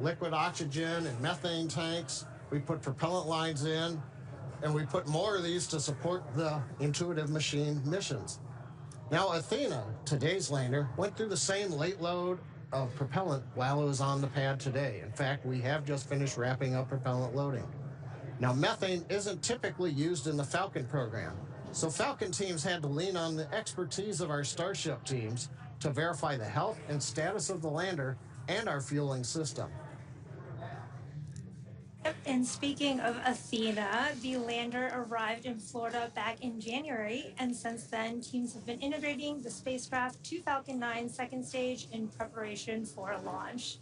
liquid oxygen and methane tanks. We put propellant lines in, and we put more of these to support the intuitive machine missions. Now, Athena, today's lander, went through the same late load of propellant while it was on the pad today. In fact, we have just finished wrapping up propellant loading. Now, methane isn't typically used in the Falcon program, so Falcon teams had to lean on the expertise of our Starship teams to verify the health and status of the lander and our fueling system. And speaking of Athena, the lander arrived in Florida back in January, and since then, teams have been integrating the spacecraft to Falcon 9 second stage in preparation for launch.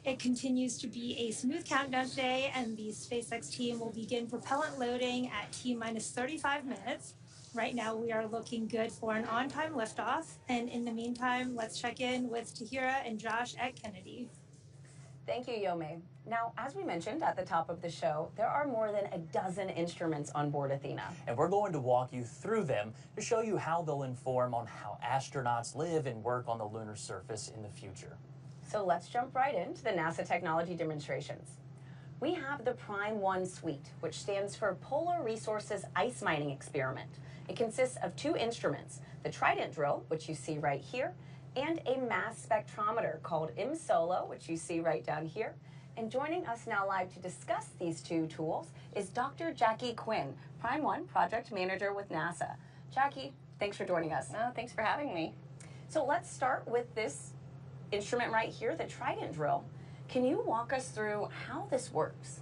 It continues to be a smooth countdown today, and the SpaceX team will begin propellant loading at T-minus 35 minutes. Right now, we are looking good for an on-time liftoff, and in the meantime, let's check in with Tahira and Josh at Kennedy. Thank you, Yome. Now, as we mentioned at the top of the show, there are more than a dozen instruments on board Athena. And we're going to walk you through them to show you how they'll inform on how astronauts live and work on the lunar surface in the future. So let's jump right into the NASA technology demonstrations. We have the Prime 1 suite, which stands for Polar Resources Ice Mining Experiment. It consists of two instruments, the Trident drill, which you see right here, and a mass spectrometer called MSOLO, which you see right down here. And joining us now live to discuss these two tools is Dr. Jackie Quinn, Prime 1 Project Manager with NASA. Jackie, thanks for joining us. Thanks for having me. So let's start with this instrument right here, the Trident drill. Can you walk us through how this works?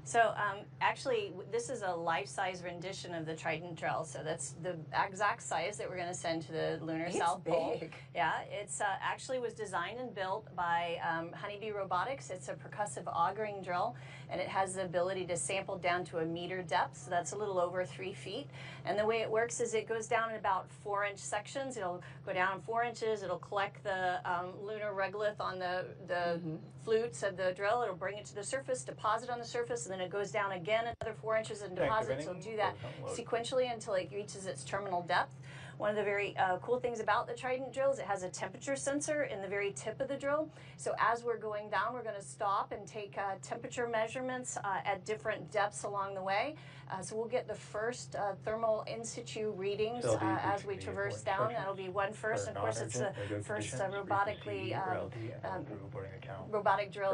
So actually, this is a life-size rendition of the Trident drill. So that's the exact size that we're going to send to the lunar South Pole. Big. Yeah, it's actually was designed and built by Honeybee Robotics. It's a percussive augering drill, and it has the ability to sample down to a meter depth. So that's a little over 3 feet. And the way it works is it goes down in about 4-inch sections. It'll go down 4 inches. It'll collect the lunar regolith on the flutes of the drill. It'll bring it to the surface, deposit on the surface, and then it goes down again another 4 inches and deposits. It'll do that sequentially until it reaches its terminal depth. One of the very cool things about the Trident drill is it has a temperature sensor in the very tip of the drill. So as we're going down, we're going to stop and take temperature measurements at different depths along the way. So we'll get the first thermal in situ readings as we traverse down. That'll be one first. And of course, it's the first robotic drill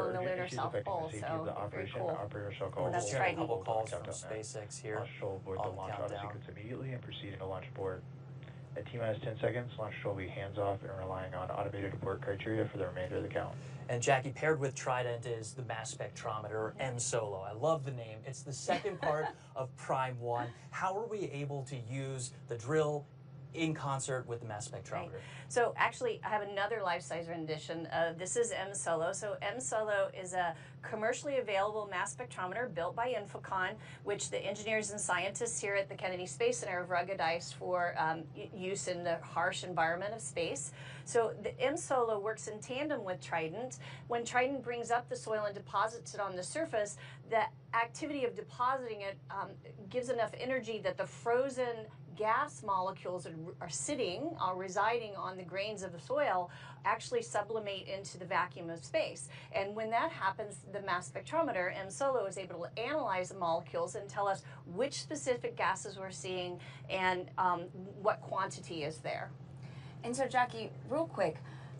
in the lunar South Pole. So very cool. We're just getting a couple calls from SpaceX here. Launch shuttle aboard the launch auto sequence immediately and proceeding to launch abort. At T-minus 10 seconds, launch shuttle will be hands-off and relying on automated abort criteria for the remainder of the count. And Jackie, paired with Trident is the mass spectrometer, MSOLO. I love the name. It's the second part of Prime 1. How are we able to use the drill in concert with the mass spectrometer? Right. So actually, I have another life-size rendition. This is MSOLO. So MSOLO is a commercially available mass spectrometer built by Infocon, which the engineers and scientists here at the Kennedy Space Center have ruggedized for use in the harsh environment of space. So the MSOLO works in tandem with Trident. When Trident brings up the soil and deposits it on the surface, the activity of depositing it gives enough energy that the frozen gas molecules are residing on the grains of the soil actually sublimate into the vacuum of space. And when that happens, the mass spectrometer, MSOLO, is able to analyze the molecules and tell us which specific gases we're seeing and what quantity is there. And so, Jackie, real quick,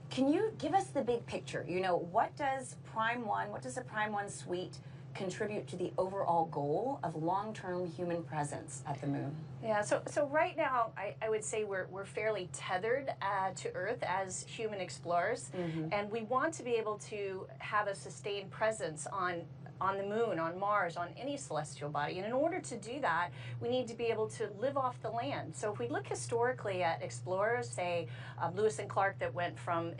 can you give us the big picture? You know, what does the Prime 1 suite contribute to the overall goal of long-term human presence at the moon? Yeah, so right now, I would say we're fairly tethered to Earth as human explorers, and we want to be able to have a sustained presence on the moon, on Mars, on any celestial body. And in order to do that, we need to be able to live off the land. So if we look historically at explorers, say Lewis and Clark that went from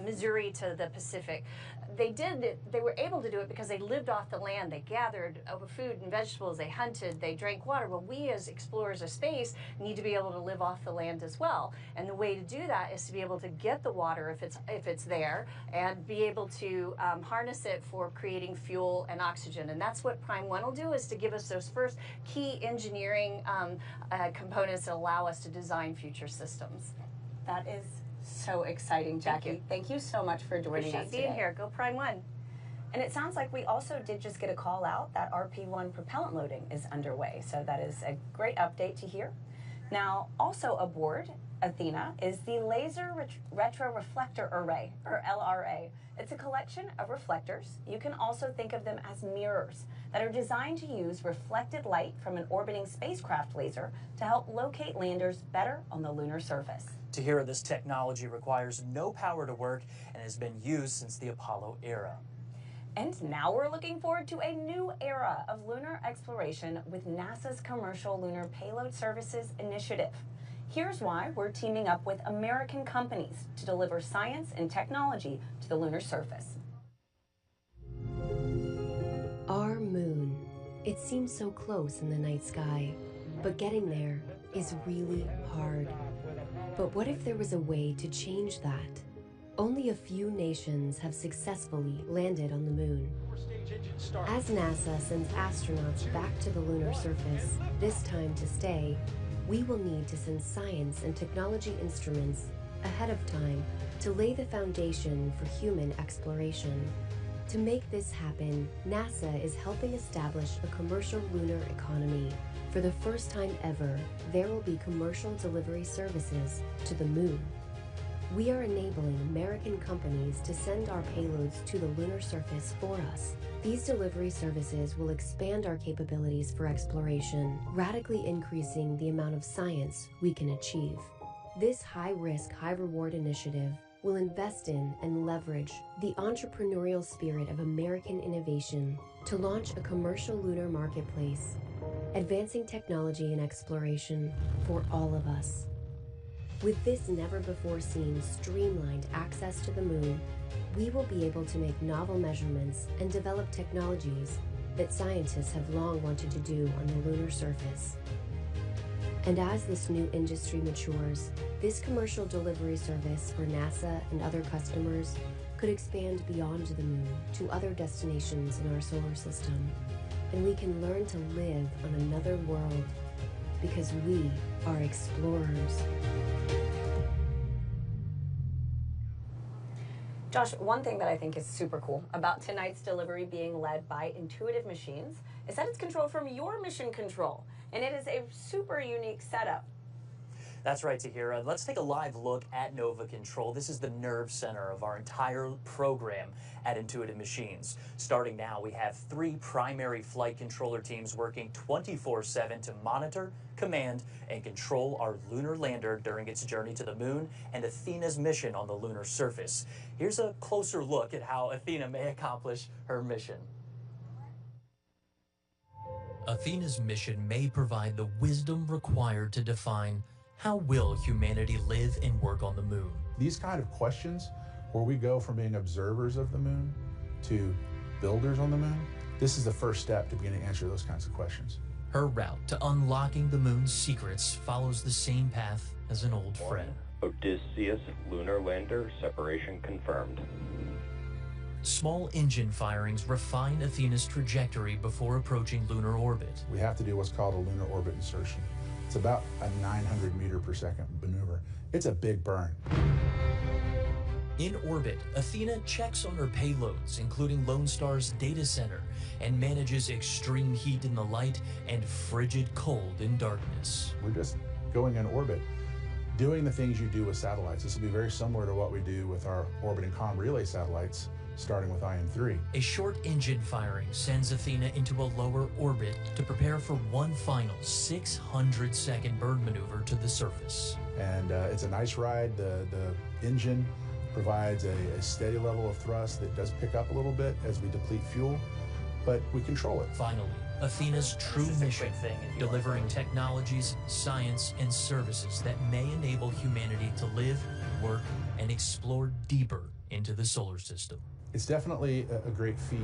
Missouri to the Pacific, they were able to do it because they lived off the land. They gathered food and vegetables, they hunted, they drank water. Well, we as explorers of space need to be able to live off the land as well. And the way to do that is to be able to get the water if it's there and be able to harness it for creating fuel and oxygen. And that's what Prime 1 will do, is to give us those first key engineering components that allow us to design future systems. That is so exciting, Jackie. Thank you so much for joining us today. Appreciate being here. Go Prime 1. And it sounds like we also did just get a call out that RP-1 propellant loading is underway. So that is a great update to hear. Now, also aboard Athena is the Laser Retroreflector Array, or LRA. It's a collection of reflectors. You can also think of them as mirrors that are designed to use reflected light from an orbiting spacecraft laser to help locate landers better on the lunar surface. Tahira, this technology requires no power to work and has been used since the Apollo era. And now we're looking forward to a new era of lunar exploration with NASA's Commercial Lunar Payload Services Initiative. Here's why we're teaming up with American companies to deliver science and technology to the lunar surface. Our moon. It seems so close in the night sky, but getting there is really hard. But what if there was a way to change that? Only a few nations have successfully landed on the moon. As NASA sends astronauts back to the lunar surface, this time to stay, we will need to send science and technology instruments ahead of time to lay the foundation for human exploration. To make this happen, NASA is helping establish a commercial lunar economy. For the first time ever, there will be commercial delivery services to the moon. We are enabling American companies to send our payloads to the lunar surface for us. These delivery services will expand our capabilities for exploration, radically increasing the amount of science we can achieve. This high-risk, high-reward initiative will invest in and leverage the entrepreneurial spirit of American innovation to launch a commercial lunar marketplace, advancing technology and exploration for all of us. With this never-before-seen streamlined access to the moon, we will be able to make novel measurements and develop technologies that scientists have long wanted to do on the lunar surface. And as this new industry matures, this commercial delivery service for NASA and other customers could expand beyond the moon to other destinations in our solar system. And we can learn to live on another world because we are explorers. Josh, one thing that I think is super cool about tonight's delivery being led by Intuitive Machines is that it's controlled from your mission control, and it is a super unique setup. That's right, Tahira. Let's take a live look at Nova Control. This is the nerve center of our entire program at Intuitive Machines. Starting now, we have 3 primary flight controller teams working 24/7 to monitor, command, and control our lunar lander during its journey to the moon and Athena's mission on the lunar surface. Here's a closer look at how Athena may accomplish her mission. Athena's mission may provide the wisdom required to define how will humanity live and work on the moon. These kind of questions, where we go from being observers of the moon to builders on the moon, this is the first step to beginning to answer those kinds of questions. Her route to unlocking the moon's secrets follows the same path as an old friend. Odysseus lunar lander separation confirmed. Small engine firings refine Athena's trajectory before approaching lunar orbit. We have to do what's called a lunar orbit insertion. It's about a 900 meter per second maneuver. It's a big burn. In orbit, Athena checks on her payloads, including Lone Star's data center, and manages extreme heat in the light and frigid cold in darkness. We're just going in orbit, doing the things you do with satellites. This will be very similar to what we do with our orbit and comm relay satellites, starting with IM-3. A short engine firing sends Athena into a lower orbit to prepare for one final 600-second burn maneuver to the surface. And it's a nice ride. The engine provides a steady level of thrust that does pick up a little bit as we deplete fuel, but we control it. Finally, Athena's true mission, delivering technologies, science, and services that may enable humanity to live, work, and explore deeper into the solar system. It's definitely a great feat.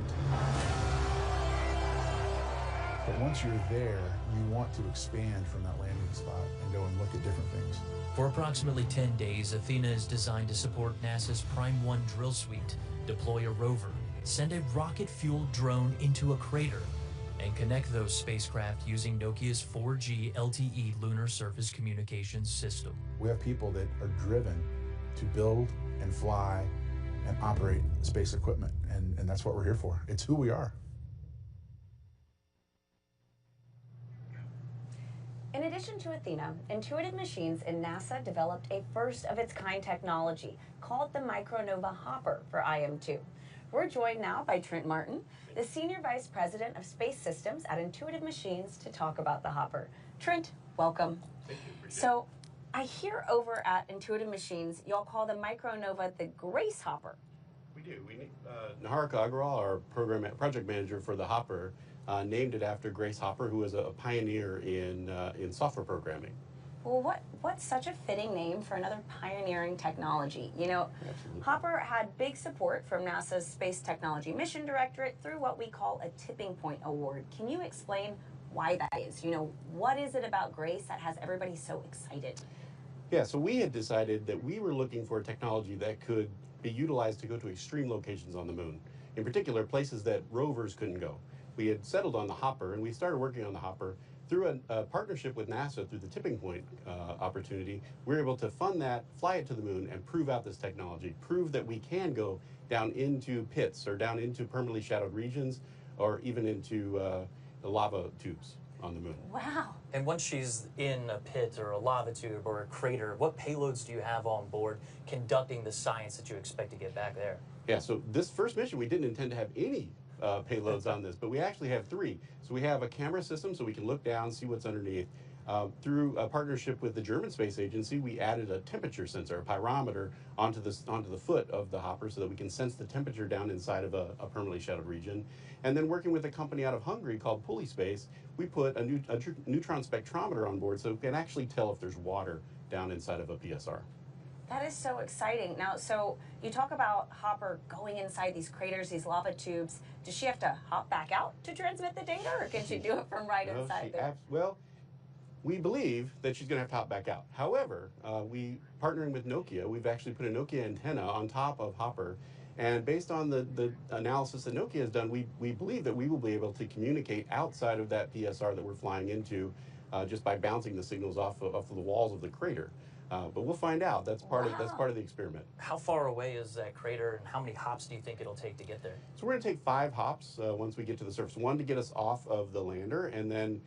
But once you're there, you want to expand from that landing spot and go and look at different things. For approximately 10 days, Athena is designed to support NASA's Prime 1 drill suite, deploy a rover, send a rocket-fueled drone into a crater, and connect those spacecraft using Nokia's 4G LTE lunar surface communications system. We have people that are driven to build and fly and operate space equipment. And that's what we're here for. It's who we are. In addition to Athena, Intuitive Machines and NASA developed a first-of-its-kind technology called the Micronova Hopper for IM-2. We're joined now by Trent Martin, the Senior Vice President of Space Systems at Intuitive Machines, to talk about the Hopper. Trent, welcome. Thank you. So, I hear over at Intuitive Machines, y'all call the Micronova the Grace Hopper. We do. Naharika Agrawal, our project manager for the Hopper, named it after Grace Hopper, who was a pioneer in software programming. Well, what's such a fitting name for another pioneering technology? You know, Absolutely. Hopper had big support from NASA's Space Technology Mission Directorate through what we call a Tipping Point Award. Can you explain why that is? You know, what is it about Grace that has everybody so excited? Yeah, so we had decided that we were looking for a technology that could be utilized to go to extreme locations on the moon. In particular, places that rovers couldn't go. We had settled on the Hopper, and we started working on the Hopper through a partnership with NASA through the Tipping Point opportunity. We were able to fund that, fly it to the moon, and prove out this technology, prove that we can go down into pits or down into permanently shadowed regions or even into the lava tubes on the moon. Wow. And once she's in a pit or a lava tube or a crater, what payloads do you have on board conducting the science that you expect to get back there? Yeah, so this first mission, we didn't intend to have any payloads on this, but we actually have 3. So we have a camera system so we can look down, see what's underneath. Through a partnership with the German Space Agency, we added a temperature sensor, a pyrometer, onto the foot of the Hopper so that we can sense the temperature down inside of a permanently shadowed region. And then working with a company out of Hungary called Pulley Space, we put a neutron spectrometer on board so we can actually tell if there's water down inside of a PSR. That is so exciting. Now, so you talk about Hopper going inside these craters, these lava tubes. Does she have to hop back out to transmit the data, or can she do it from right inside there? Well, we believe that she's going to have to hop back out. However, we partnering with Nokia, we've actually put a Nokia antenna on top of Hopper. And based on the analysis that Nokia has done, we believe that we will be able to communicate outside of that PSR that we're flying into just by bouncing the signals off of the walls of the crater. But we'll find out. That's part of the experiment. How far away is that crater, and how many hops do you think it'll take to get there? So we're going to take 5 hops once we get to the surface. 1 to get us off of the lander, and then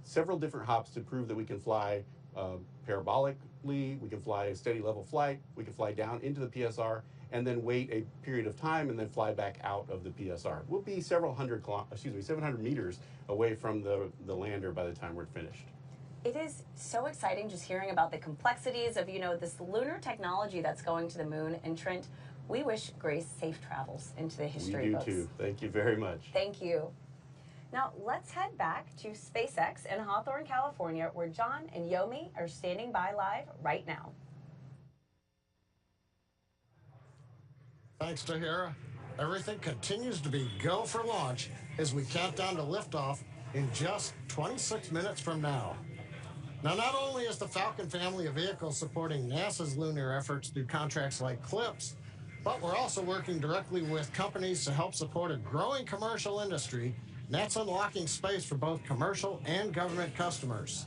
several different hops to prove that we can fly parabolically, we can fly a steady level flight, we can fly down into the PSR, and then wait a period of time and then fly back out of the PSR. We'll be 700 meters away from the lander by the time we're finished. It is so exciting just hearing about the complexities of, you know, this lunar technology that's going to the moon. And Trent, we wish Grace safe travels into the history books. We do too. Thank you very much. Thank you. Now, let's head back to SpaceX in Hawthorne, California, where John and Yomi are standing by live right now. Thanks, Tahira. Everything continues to be go for launch as we count down to liftoff in just 26 minutes from now. Now, not only is the Falcon family of vehicles supporting NASA's lunar efforts through contracts like CLIPS, but we're also working directly with companies to help support a growing commercial industry, and that's unlocking space for both commercial and government customers.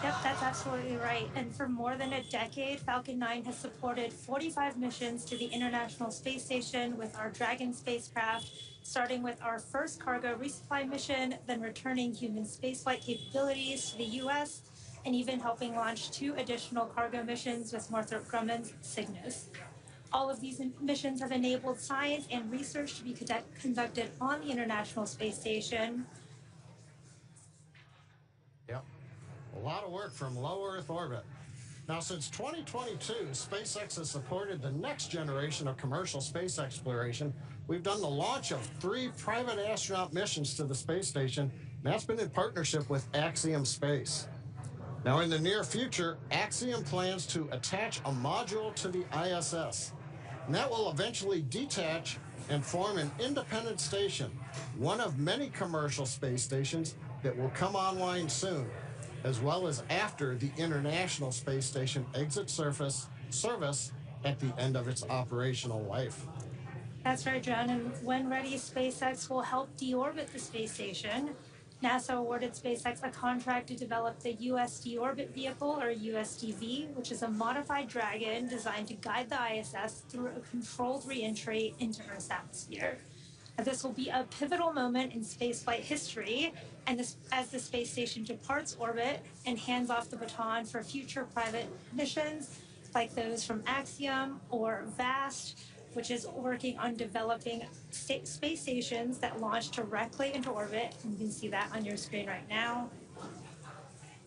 Yep, that's absolutely right. And for more than a decade, Falcon 9 has supported 45 missions to the International Space Station with our Dragon spacecraft, starting with our first cargo resupply mission, then returning human spaceflight capabilities to the U.S., and even helping launch 2 additional cargo missions with Northrop Grumman's Cygnus. All of these missions have enabled science and research to be conducted on the International Space Station. Yep. A lot of work from low Earth orbit. Now, since 2022, SpaceX has supported the next generation of commercial space exploration. We've done the launch of 3 private astronaut missions to the space station, and that's been in partnership with Axiom Space. Now, in the near future, Axiom plans to attach a module to the ISS, and that will eventually detach and form an independent station, one of many commercial space stations that will come online soon, as well as after the International Space Station exits service at the end of its operational life. That's right, John. And when ready, SpaceX will help deorbit the space station. NASA awarded SpaceX a contract to develop the USD Orbit Vehicle, or USDV, which is a modified Dragon designed to guide the ISS through a controlled re-entry into Earth's atmosphere. This will be a pivotal moment in spaceflight history, and as the space station departs orbit and hands off the baton for future private missions like those from Axiom or VAST, which is working on developing space stations that launch directly into orbit. And you can see that on your screen right now.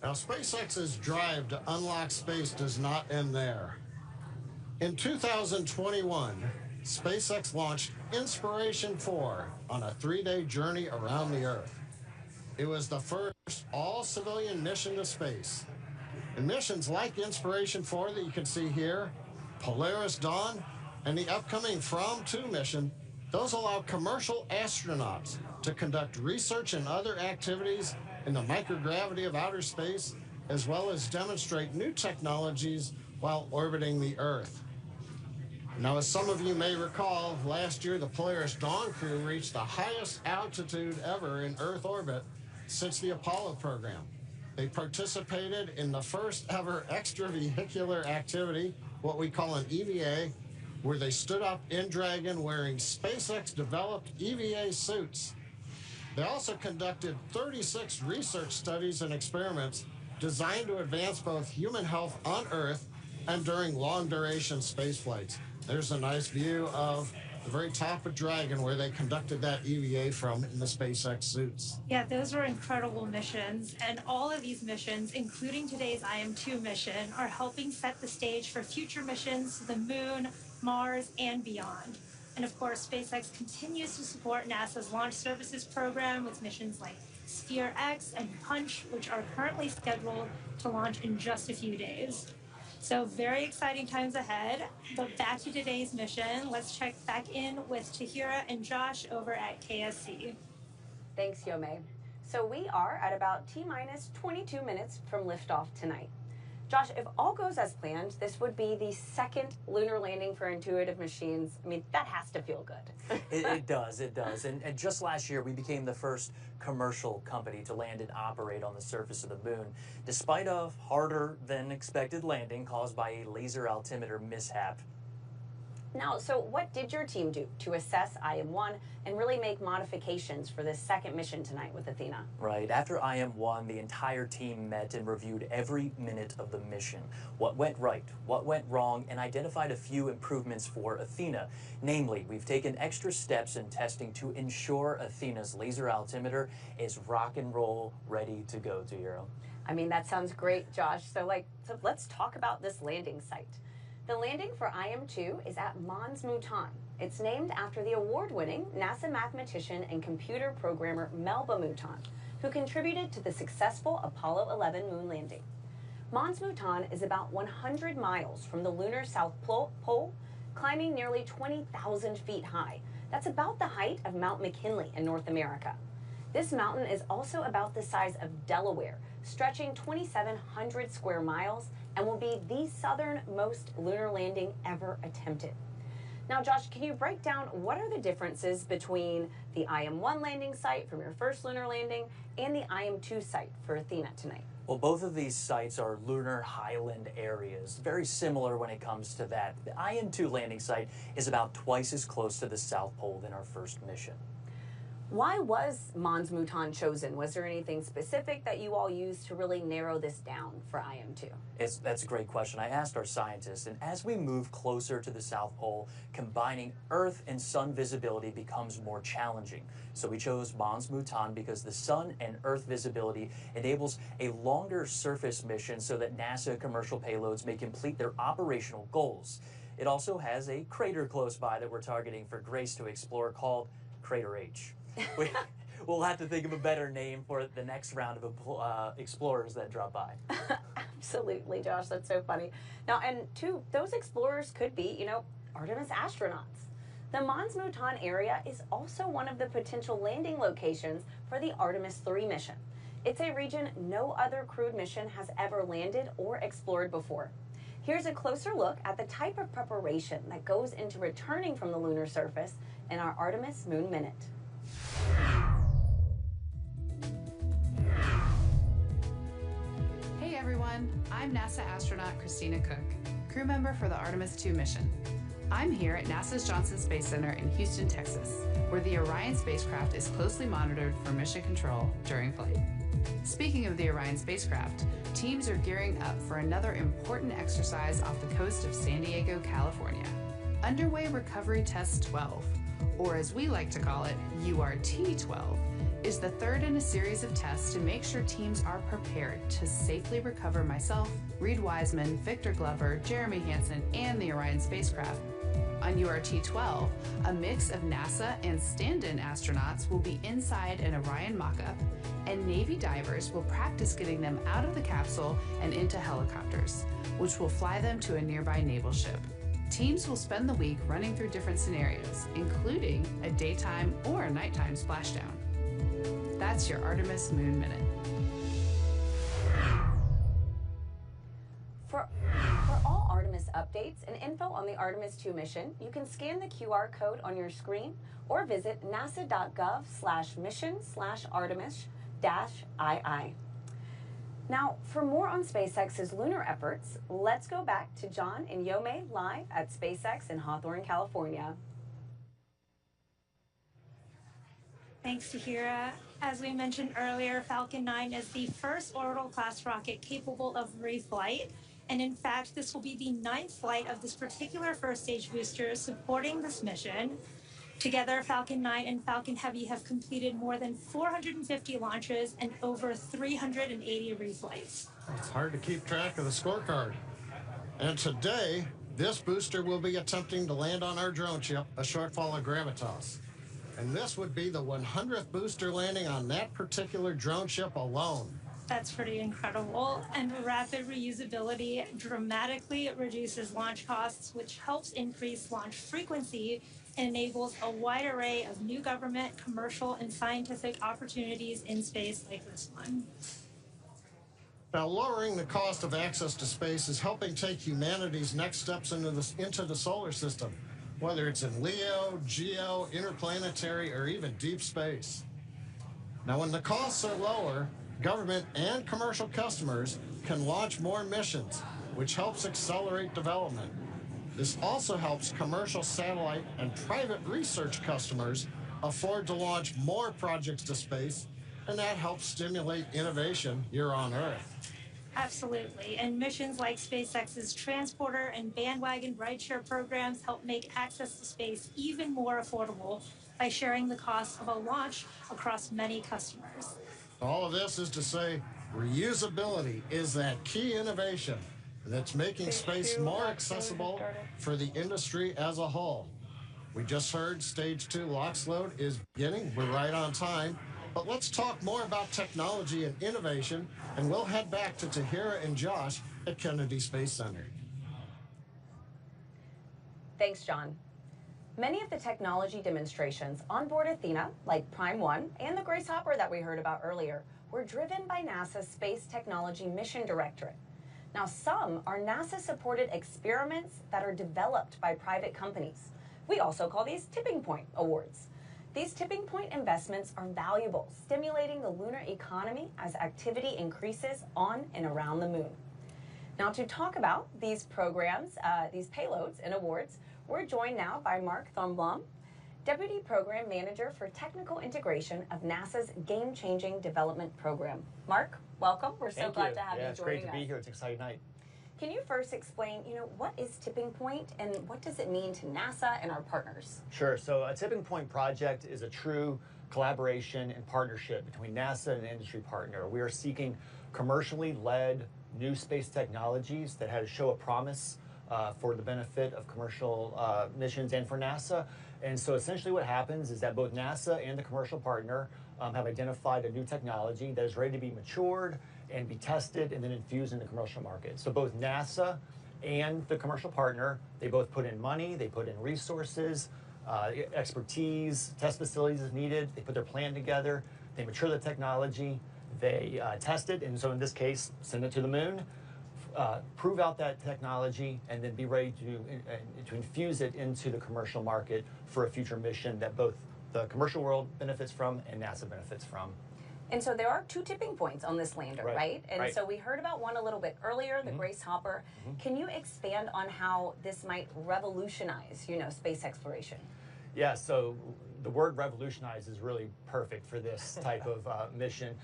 Now, SpaceX's drive to unlock space does not end there. In 2021, SpaceX launched Inspiration 4 on a 3-day journey around the Earth. It was the first all-civilian mission to space. And missions like Inspiration 4 that you can see here, Polaris Dawn, and the upcoming From 2 mission, those allow commercial astronauts to conduct research and other activities in the microgravity of outer space, as well as demonstrate new technologies while orbiting the Earth. Now, as some of you may recall, last year the Polaris Dawn crew reached the highest altitude ever in Earth orbit since the Apollo program. They participated in the first ever extravehicular activity, what we call an EVA, where they stood up in Dragon wearing SpaceX-developed EVA suits. They also conducted 36 research studies and experiments designed to advance both human health on Earth and during long-duration space flights. There's a nice view of the very top of Dragon where they conducted that EVA from in the SpaceX suits. Yeah, those were incredible missions, and all of these missions, including today's IM-2 mission, are helping set the stage for future missions to the Moon, Mars, and beyond. And of course, SpaceX continues to support NASA's Launch Services program with missions like Sphere X and Punch, which are currently scheduled to launch in just a few days. So very exciting times ahead, but back to today's mission. Let's check back in with Tahira and Josh over at KSC. Thanks, Yome. So we are at about T-minus 22 minutes from liftoff tonight. Josh, if all goes as planned, this would be the second lunar landing for Intuitive Machines. I mean, that has to feel good. It does. And just last year, we became the first commercial company to land and operate on the surface of the moon, despite a harder than expected landing caused by a laser altimeter mishap. Now, so what did your team do to assess IM-1 and really make modifications for this second mission tonight with Athena? Right. After IM-1, the entire team met and reviewed every minute of the mission. What went right, what went wrong, and identified a few improvements for Athena. Namely, we've taken extra steps in testing to ensure Athena's laser altimeter is rock and roll ready to go, Tahira. I mean, that sounds great, Josh. So let's talk about this landing site. The landing for IM-2 is at Mons Mouton. It's named after the award-winning NASA mathematician and computer programmer Melba Mouton, who contributed to the successful Apollo 11 moon landing. Mons Mouton is about 100 miles from the lunar South Pole, climbing nearly 20,000 feet high. That's about the height of Mount McKinley in North America. This mountain is also about the size of Delaware, stretching 2,700 square miles, and will be the southernmost lunar landing ever attempted. Now, Josh, can you break down what are the differences between the IM-1 landing site from your first lunar landing and the IM-2 site for Athena tonight? Well, both of these sites are lunar highland areas, very similar when it comes to that. The IM-2 landing site is about twice as close to the South Pole than our first mission. Why was Mons Mouton chosen? Was there anything specific that you all used to really narrow this down for IM-2? That's a great question. I asked our scientists, and as we move closer to the South Pole, combining Earth and Sun visibility becomes more challenging. So we chose Mons Mouton because the Sun and Earth visibility enables a longer surface mission so that NASA commercial payloads may complete their operational goals. It also has a crater close by that we're targeting for Grace to explore called Crater H. We'll have to think of a better name for the next round of explorers that drop by. Absolutely, Josh. That's so funny. Now, and those explorers could be, Artemis astronauts. The Mons Mouton area is also one of the potential landing locations for the Artemis 3 mission. It's a region no other crewed mission has ever landed or explored before. Here's a closer look at the type of preparation that goes into returning from the lunar surface in our Artemis Moon Minute. everyone. I'm NASA astronaut Christina Cook, crew member for the Artemis II mission. I'm here at NASA's Johnson Space Center in Houston, Texas, where the Orion spacecraft is closely monitored for mission control during flight. Speaking of the Orion spacecraft, teams are gearing up for another important exercise off the coast of San Diego, California. Underway Recovery Test 12, or as we like to call it, URT-12, is the third in a series of tests to make sure teams are prepared to safely recover myself, Reed Wiseman, Victor Glover, Jeremy Hansen, and the Orion spacecraft. On URT-12, a mix of NASA and stand-in astronauts will be inside an Orion mock-up, and Navy divers will practice getting them out of the capsule and into helicopters, which will fly them to a nearby naval ship. Teams will spend the week running through different scenarios, including a daytime or a nighttime splashdown. That's your Artemis Moon Minute. For all Artemis updates and info on the Artemis II mission, you can scan the QR code on your screen or visit nasa.gov/mission/Artemis-II. Now, for more on SpaceX's lunar efforts, let's go back to John and Yomei live at SpaceX in Hawthorne, California. Thanks, Tahira. As we mentioned earlier, Falcon 9 is the first orbital-class rocket capable of reflight. And in fact, this will be the 9th flight of this particular first-stage booster supporting this mission. Together, Falcon 9 and Falcon Heavy have completed more than 450 launches and over 380 reflights. It's hard to keep track of the scorecard. And today, this booster will be attempting to land on our drone ship, a shortfall of gravitas. And this would be the 100th booster landing on that particular drone ship alone. That's pretty incredible. And rapid reusability dramatically reduces launch costs, which helps increase launch frequency and enables a wide array of new government, commercial, and scientific opportunities in space like this one. Now, lowering the cost of access to space is helping take humanity's next steps into the solar system, whether it's in LEO, GEO, interplanetary, or even deep space. Now, when the costs are lower, government and commercial customers can launch more missions, which helps accelerate development. This also helps commercial satellite and private research customers afford to launch more projects to space, and that helps stimulate innovation here on Earth. Absolutely. And missions like SpaceX's Transporter and Bandwagon rideshare programs help make access to space even more affordable by sharing the cost of a launch across many customers. All of this is to say, reusability is that key innovation that's making space more accessible for the industry as a whole. We just heard Stage 2 LOX load is beginning. We're right on time. But let's talk more about technology and innovation, and we'll head back to Tahira and Josh at Kennedy Space Center. Thanks, John. Many of the technology demonstrations on board Athena, like Prime 1 and the Grace Hopper that we heard about earlier, were driven by NASA's Space Technology Mission Directorate. Now, some are NASA-supported experiments that are developed by private companies. We also call these tipping point awards. These tipping point investments are valuable, stimulating the lunar economy as activity increases on and around the moon. Now, to talk about these programs, these payloads and awards, we're joined now by Mark Thornblom, Deputy Program Manager for Technical Integration of NASA's Game-Changing Development Program. Mark, welcome. We're so glad to have you joining us. It's great to be here. It's an exciting night. Can you first explain, what is tipping point and what does it mean to NASA and our partners? Sure. So a tipping point project is a true collaboration and partnership between NASA and an industry partner. We are seeking commercially led new space technologies that show a promise for the benefit of commercial missions and for NASA. And so essentially what happens is that both NASA and the commercial partner have identified a new technology that is ready to be matured and be tested and then infused in the commercial market. So both NASA and the commercial partner, they both put in money, they put in resources, expertise, test facilities as needed, they put their plan together, they mature the technology, they test it, and so in this case, send it to the moon, prove out that technology, and then be ready to infuse it into the commercial market for a future mission that both the commercial world benefits from and NASA benefits from. And so there are two tipping points on this lander, right? And so we heard about one a little bit earlier, the Grace Hopper. Can you expand on how this might revolutionize, space exploration? Yeah, so the word revolutionize is really perfect for this type of mission.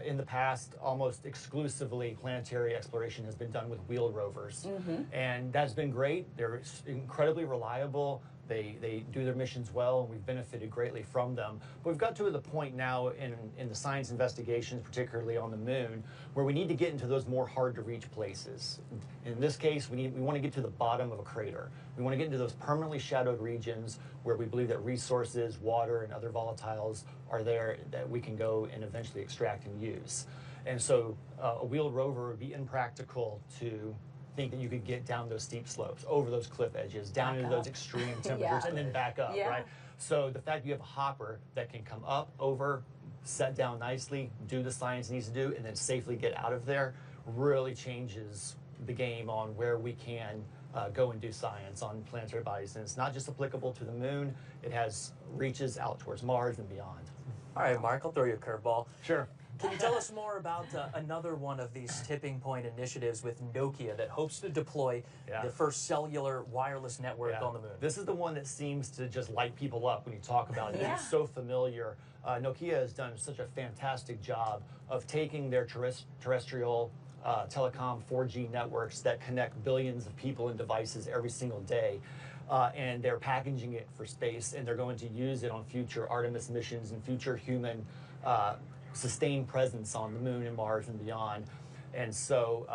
In the past, almost exclusively planetary exploration has been done with wheeled rovers. And that's been great. They're incredibly reliable. They do their missions well, and we've benefited greatly from them. But we've got to the point now in the science investigations, particularly on the moon, where we need to get into those more hard-to-reach places. In this case, we want to get to the bottom of a crater. We want to get into those permanently shadowed regions where we believe that resources, water, and other volatiles are there that we can go and eventually extract and use. And so a wheeled rover would be impractical to think that you could get down those steep slopes, over those cliff edges, down into those extreme temperatures, and then back up, right? So the fact that you have a hopper that can come up, over, set down nicely, do the science it needs to do, and then safely get out of there really changes the game on where we can go and do science on planetary bodies. And it's not just applicable to the moon, it has reaches out towards Mars and beyond. All right, Mark, I'll throw you a curveball. Sure. Can you tell us more about another one of these tipping point initiatives with Nokia that hopes to deploy the first cellular wireless network on the moon? This is the one that seems to just light people up when you talk about it. It's so familiar. Nokia has done such a fantastic job of taking their terrestrial telecom 4G networks that connect billions of people and devices every single day. And they're packaging it for space, and they're going to use it on future Artemis missions and future human sustained presence on the moon and Mars and beyond. And so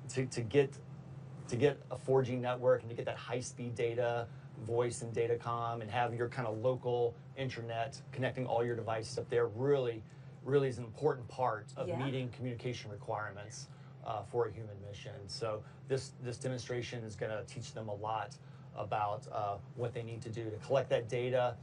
to get a 4G network and to get that high-speed data, voice and datacom, and have your kind of local intranet connecting all your devices up there really is an important part of meeting communication requirements for a human mission. So this demonstration is going to teach them a lot about what they need to do to collect that data.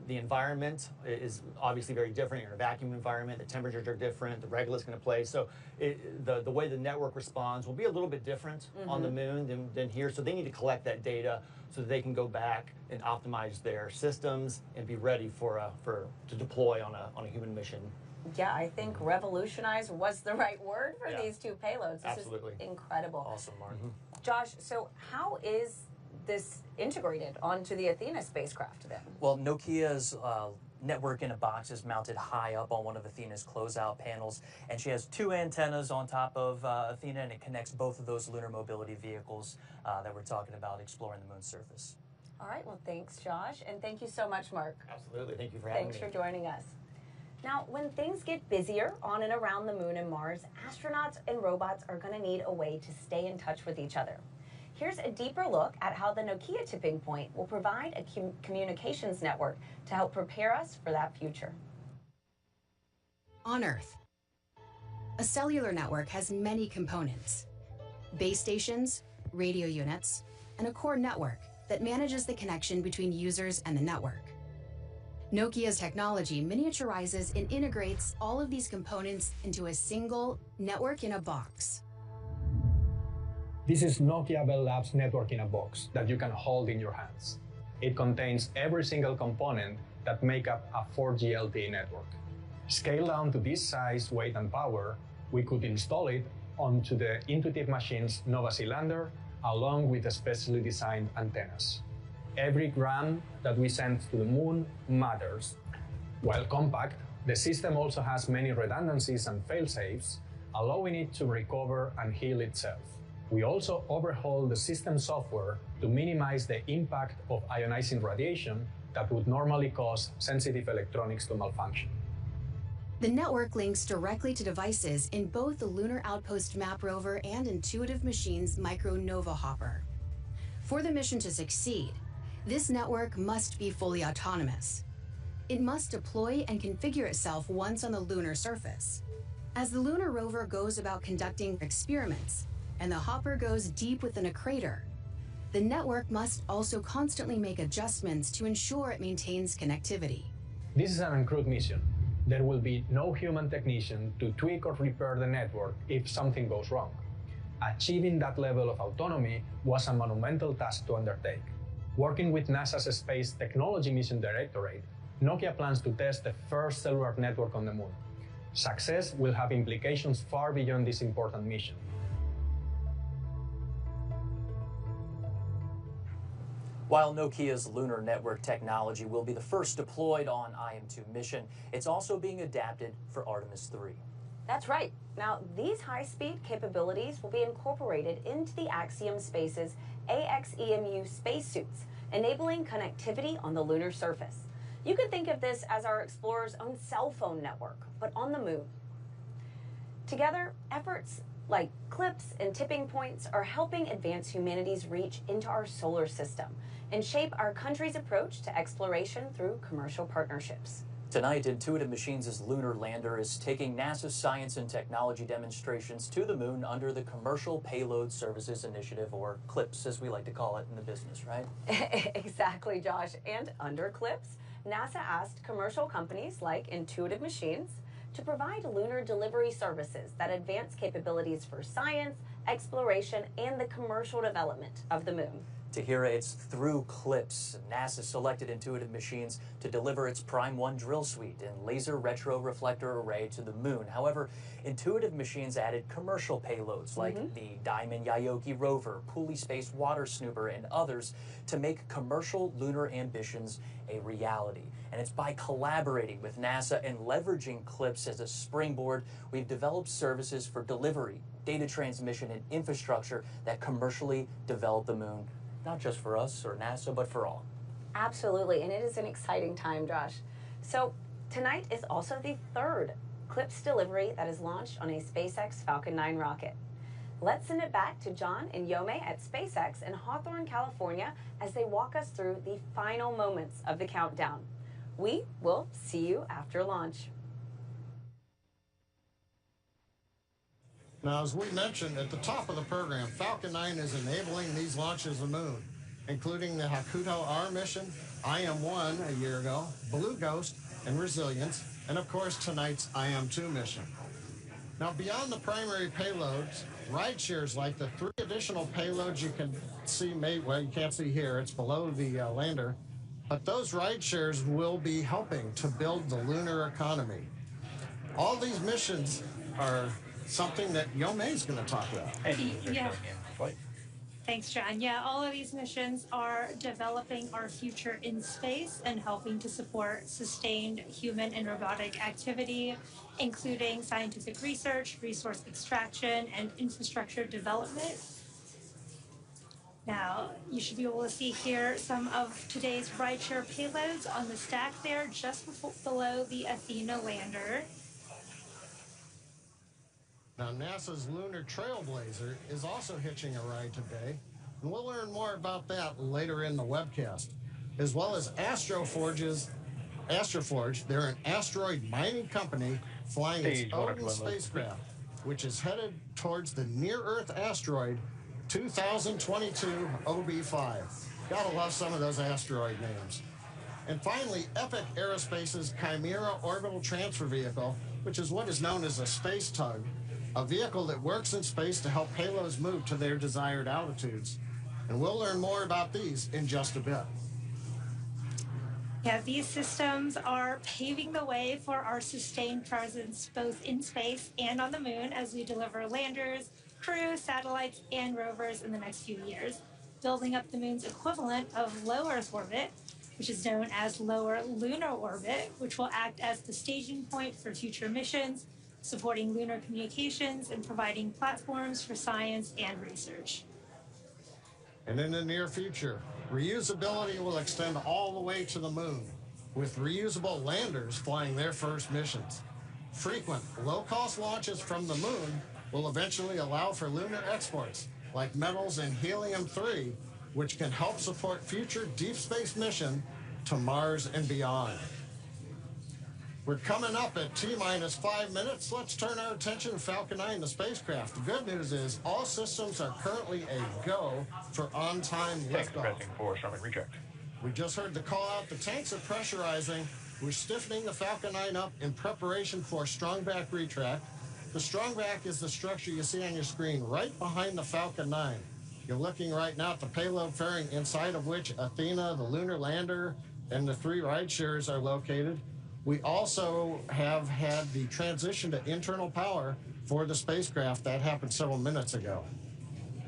The environment is obviously very different. You're in a vacuum environment, the temperatures are different, the regolith is going to play. So the way the network responds will be a little bit different on the moon than here. So they need to collect that data so that they can go back and optimize their systems and be ready to deploy on a human mission. Yeah, I think revolutionize was the right word for these two payloads. This is incredible. Awesome, Mark. Josh, so how is this integrated onto the Athena spacecraft then? Well, Nokia's network in a box is mounted high up on one of Athena's closeout panels, and she has two antennas on top of Athena, and it connects both of those lunar mobility vehicles that we're talking about exploring the moon's surface. All right, well, thanks, Josh, and thank you so much, Mark. Absolutely, thank you for having me. Thanks for joining us. Now, when things get busier on and around the moon and Mars, astronauts and robots are going to need a way to stay in touch with each other. Here's a deeper look at how the Nokia tipping point will provide a communications network to help prepare us for that future. On Earth, a cellular network has many components: base stations, radio units, and a core network that manages the connection between users and the network. Nokia's technology miniaturizes and integrates all of these components into a single network in a box. This is Nokia Bell Labs Network in a Box that you can hold in your hands. It contains every single component that make up a 4G LTE network. Scaled down to this size, weight, and power, we could install it onto the Intuitive Machines Nova C lander along with specially designed antennas. Every gram that we send to the moon matters. While compact, the system also has many redundancies and fail-safes, allowing it to recover and heal itself. We also overhaul the system software to minimize the impact of ionizing radiation that would normally cause sensitive electronics to malfunction. The network links directly to devices in both the Lunar Outpost Map Rover and Intuitive Machines Micro Nova Hopper. For the mission to succeed, this network must be fully autonomous. It must deploy and configure itself once on the lunar surface. As the lunar rover goes about conducting experiments, and the hopper goes deep within a crater, the network must also constantly make adjustments to ensure it maintains connectivity. This is an uncrewed mission. There will be no human technician to tweak or repair the network if something goes wrong. Achieving that level of autonomy was a monumental task to undertake. Working with NASA's Space Technology Mission Directorate, Nokia plans to test the first cellular network on the moon. Success will have implications far beyond this important mission. While Nokia's lunar network technology will be the first deployed on IM-2 mission, it's also being adapted for Artemis 3. That's right. Now, these high-speed capabilities will be incorporated into the Axiom Space's AXEMU spacesuits, enabling connectivity on the lunar surface. You could think of this as our explorer's own cell phone network, but on the moon. Together, efforts like CLIPS and tipping points are helping advance humanity's reach into our solar system and shape our country's approach to exploration through commercial partnerships. Tonight, Intuitive Machines' lunar lander is taking NASA's science and technology demonstrations to the moon under the Commercial Payload Services Initiative, or CLIPS, as we like to call it in the business, right? Exactly, Josh. And under CLIPS, NASA asked commercial companies like Intuitive Machines to provide lunar delivery services that advance capabilities for science, exploration, and the commercial development of the moon. Tahira, it's through CLIPS. NASA selected Intuitive Machines to deliver its Prime 1 drill suite and laser retroreflector array to the moon. However, Intuitive Machines added commercial payloads like the Diamond Yaoki rover, Puli Space Water Snooper, and others to make commercial lunar ambitions a reality. And it's by collaborating with NASA and leveraging CLIPS as a springboard, we've developed services for delivery, data transmission, and infrastructure that commercially develop the moon. Not just for us or NASA, but for all. Absolutely, and it is an exciting time, Josh. So tonight is also the third CLIPS delivery that is launched on a SpaceX Falcon 9 rocket. Let's send it back to John and Yome at SpaceX in Hawthorne, California, as they walk us through the final moments of the countdown. We will see you after launch. Now, as we mentioned at the top of the program, Falcon 9 is enabling these launches of the moon, including the Hakuto R mission, IM-1 a year ago, Blue Ghost, and Resilience, and of course tonight's IM-2 mission. Now, beyond the primary payloads, ride shares like the 3 additional payloads you can see, well, you can't see here, it's below the lander, but those ride shares will be helping to build the lunar economy. All these missions are something that Yome is going to talk about. Yeah. Thanks, John. Yeah, all of these missions are developing our future in space and helping to support sustained human and robotic activity, including scientific research, resource extraction, and infrastructure development. Now, you should be able to see here some of today's rideshare payloads on the stack there, just below the Athena lander. Now, NASA's Lunar Trailblazer is also hitching a ride today, and we'll learn more about that later in the webcast, as well as Astroforge. They're an asteroid mining company flying its Odin spacecraft, which is headed towards the near-Earth asteroid 2022 OB5. Gotta love some of those asteroid names. And finally, Epic Aerospace's Chimera Orbital Transfer Vehicle, which is what is known as a space tug, a vehicle that works in space to help payloads move to their desired altitudes. And we'll learn more about these in just a bit. Yeah, these systems are paving the way for our sustained presence both in space and on the moon as we deliver landers, crew, satellites, and rovers in the next few years, building up the moon's equivalent of low Earth orbit, which is known as lower lunar orbit, which will act as the staging point for future missions, supporting lunar communications and providing platforms for science and research. And in the near future, reusability will extend all the way to the moon, with reusable landers flying their first missions. Frequent, low-cost launches from the moon will eventually allow for lunar exports, like metals and helium-3, which can help support future deep space mission to Mars and beyond. We're coming up at T-minus 5 minutes. Let's turn our attention to Falcon 9, the spacecraft. The good news is all systems are currently a go for on-time liftoff. Pressing for starboard retract. We just heard the call out. The tanks are pressurizing. We're stiffening the Falcon 9 up in preparation for strongback retract. The strongback is the structure you see on your screen right behind the Falcon 9. You're looking right now at the payload fairing, inside of which Athena, the lunar lander, and the 3 ride shares are located. We also have had the transition to internal power for the spacecraft. That happened several minutes ago.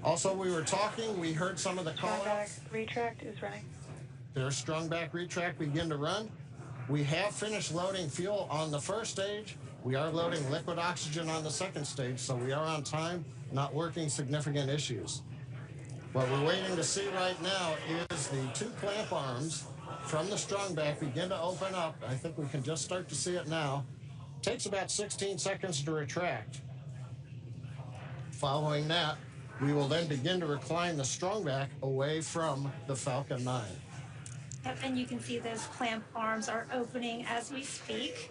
Also, we were talking, we heard some of the call-outs. Retract is running. There's strong back retract begin to run. We have finished loading fuel on the first stage. We are loading liquid oxygen on the second stage, so we are on time, not working significant issues. What we're waiting to see right now is the two clamp arms from the strong back begin to open up. I think we can just start to see it now. Takes about 16 seconds to retract. Following that, we will then begin to recline the strong back away from the Falcon 9. Yep, and you can see those clamp arms are opening as we speak.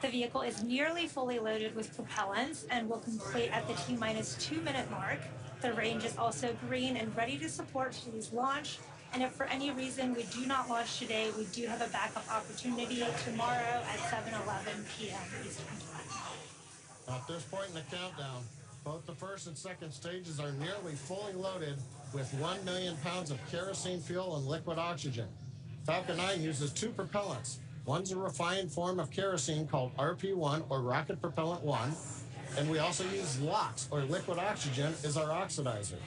The vehicle is nearly fully loaded with propellants and will complete at the T-minus 2 minute mark. The range is also green and ready to support today's launch. And if for any reason we do not launch today, we do have a backup opportunity tomorrow at 7:11 p.m. Eastern Time. At this point in the countdown, both the first and second stages are nearly fully loaded with 1 million pounds of kerosene fuel and liquid oxygen. Falcon 9 uses two propellants. One's a refined form of kerosene called RP1, or Rocket Propellant 1, and we also use LOX, or liquid oxygen, as our oxidizer.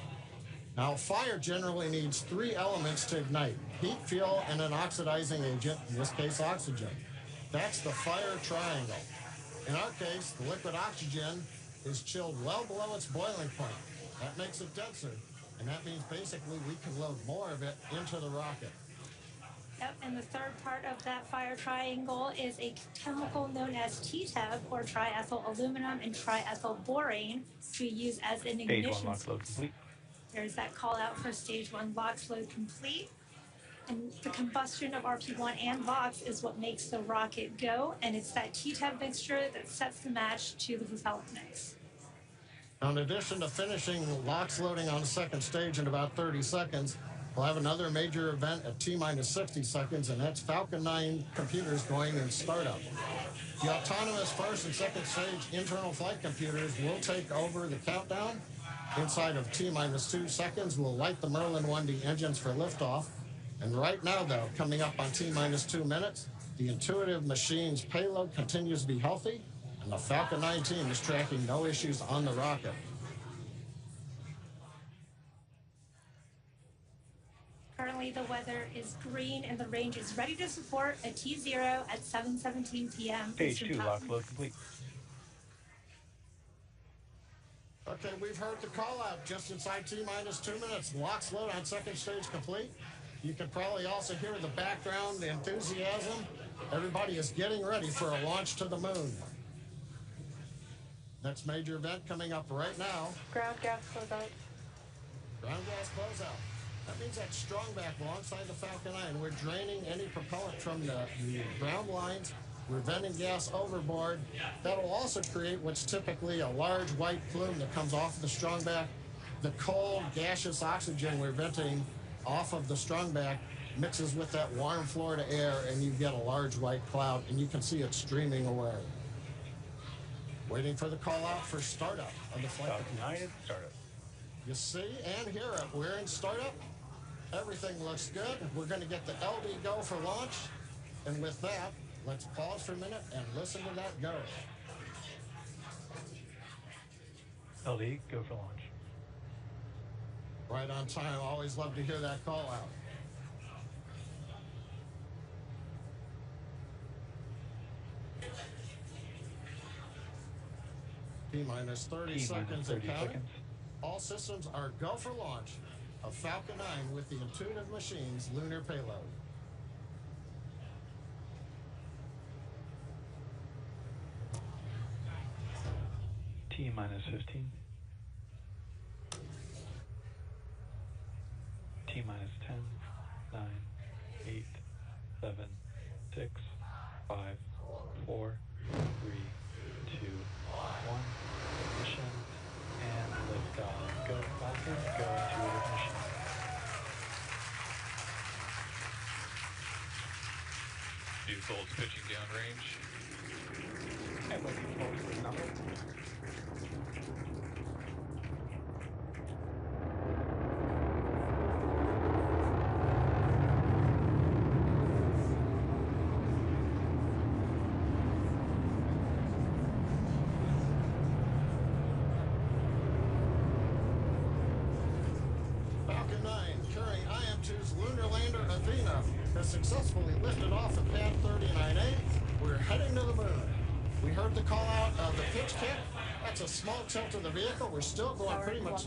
Now, fire generally needs three elements to ignite: heat, fuel, and an oxidizing agent, in this case oxygen. That's the fire triangle. In our case, the liquid oxygen is chilled well below its boiling point. That makes it denser, and that means basically we can load more of it into the rocket. Yep, and the third part of that fire triangle is a chemical known as TTEB, or triethyl aluminum and triethyl borane, we use as an ignition. Stage 1 LOX load complete. There's that call out for stage 1 LOX load complete. And the combustion of RP1 and LOX is what makes the rocket go, and it's that TTEB mixture that sets the match to the propellant mix. Now, in addition to finishing LOX loading on the second stage in about 30 seconds, we'll have another major event at T-minus 60 seconds, and that's Falcon 9 computers going in startup. The autonomous first and second stage internal flight computers will take over the countdown. Inside of T-minus 2 seconds, we'll light the Merlin 1D engines for liftoff. And right now, though, coming up on T-minus 2 minutes, the Intuitive Machines payload continues to be healthy, and the Falcon 9 team is tracking no issues on the rocket. Currently, the weather is green and the range is ready to support a T0 at 7:17 p.m. Stage 2 LOX load complete. Okay, we've heard the call out just inside T-minus 2 minutes. LOX load on second stage complete. You can probably also hear the background enthusiasm. Everybody is getting ready for a launch to the moon. Next major event coming up right now. Ground gas closeout. Ground gas closeout. That means that strong back alongside the Falcon 9. We're draining any propellant from the ground lines. We're venting gas overboard. That'll also create what's typically a large white plume that comes off of the strong back. The cold gaseous oxygen we're venting off of the strong back mixes with that warm Florida air, and you get a large white cloud, and you can see it streaming away. Waiting for the call out for startup of the flight. Falcon 9 is startup. You see and hear it. We're in startup. Everything looks good. We're going to get the LD go for launch. And with that, let's pause for a minute and listen to that go. LD, go for launch. Right on time. Always love to hear that call out. T-minus 30 seconds and counting. All systems are go for launch of Falcon 9 with the Intuitive Machines lunar payload. T-minus 15. T-minus 10, 9, 8, 7, 6, 5, 4, 3, 2, 1. Ignition and liftoff. Go Falcon, go Intuitive Machine. Vehicles pitching downrange. And looking forward to the number. SpaceX' lunar lander Athena has successfully lifted off at pad 39A. We're heading to the moon. We heard the call out of the pitch kick. That's a small tilt of the vehicle. We're still going pretty much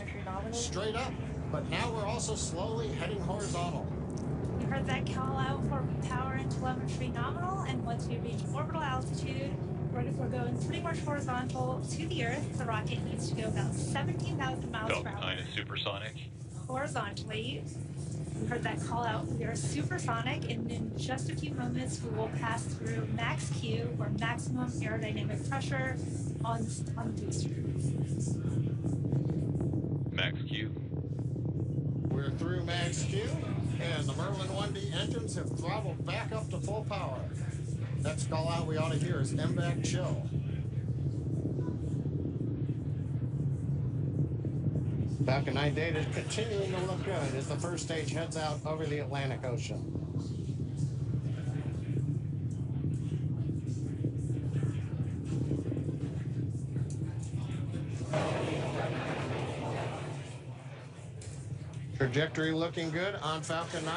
straight up, but now we're also slowly heading horizontal. You heard that call out for power and telemetry nominal, and once we reach orbital altitude, we're going pretty much horizontal to the Earth. The rocket needs to go about 17,000 miles per Falcon hour. 9 is supersonic. Horizontally. We heard that call out. We are supersonic, and in just a few moments, we will pass through max Q, or maximum aerodynamic pressure, on the booster. Max Q. We're through max Q, and the Merlin 1D engines have throttled back up to full power. Next call out we ought to hear is MVAC chill. Falcon 9 data is continuing to look good as the first stage heads out over the Atlantic Ocean. Trajectory looking good on Falcon 9.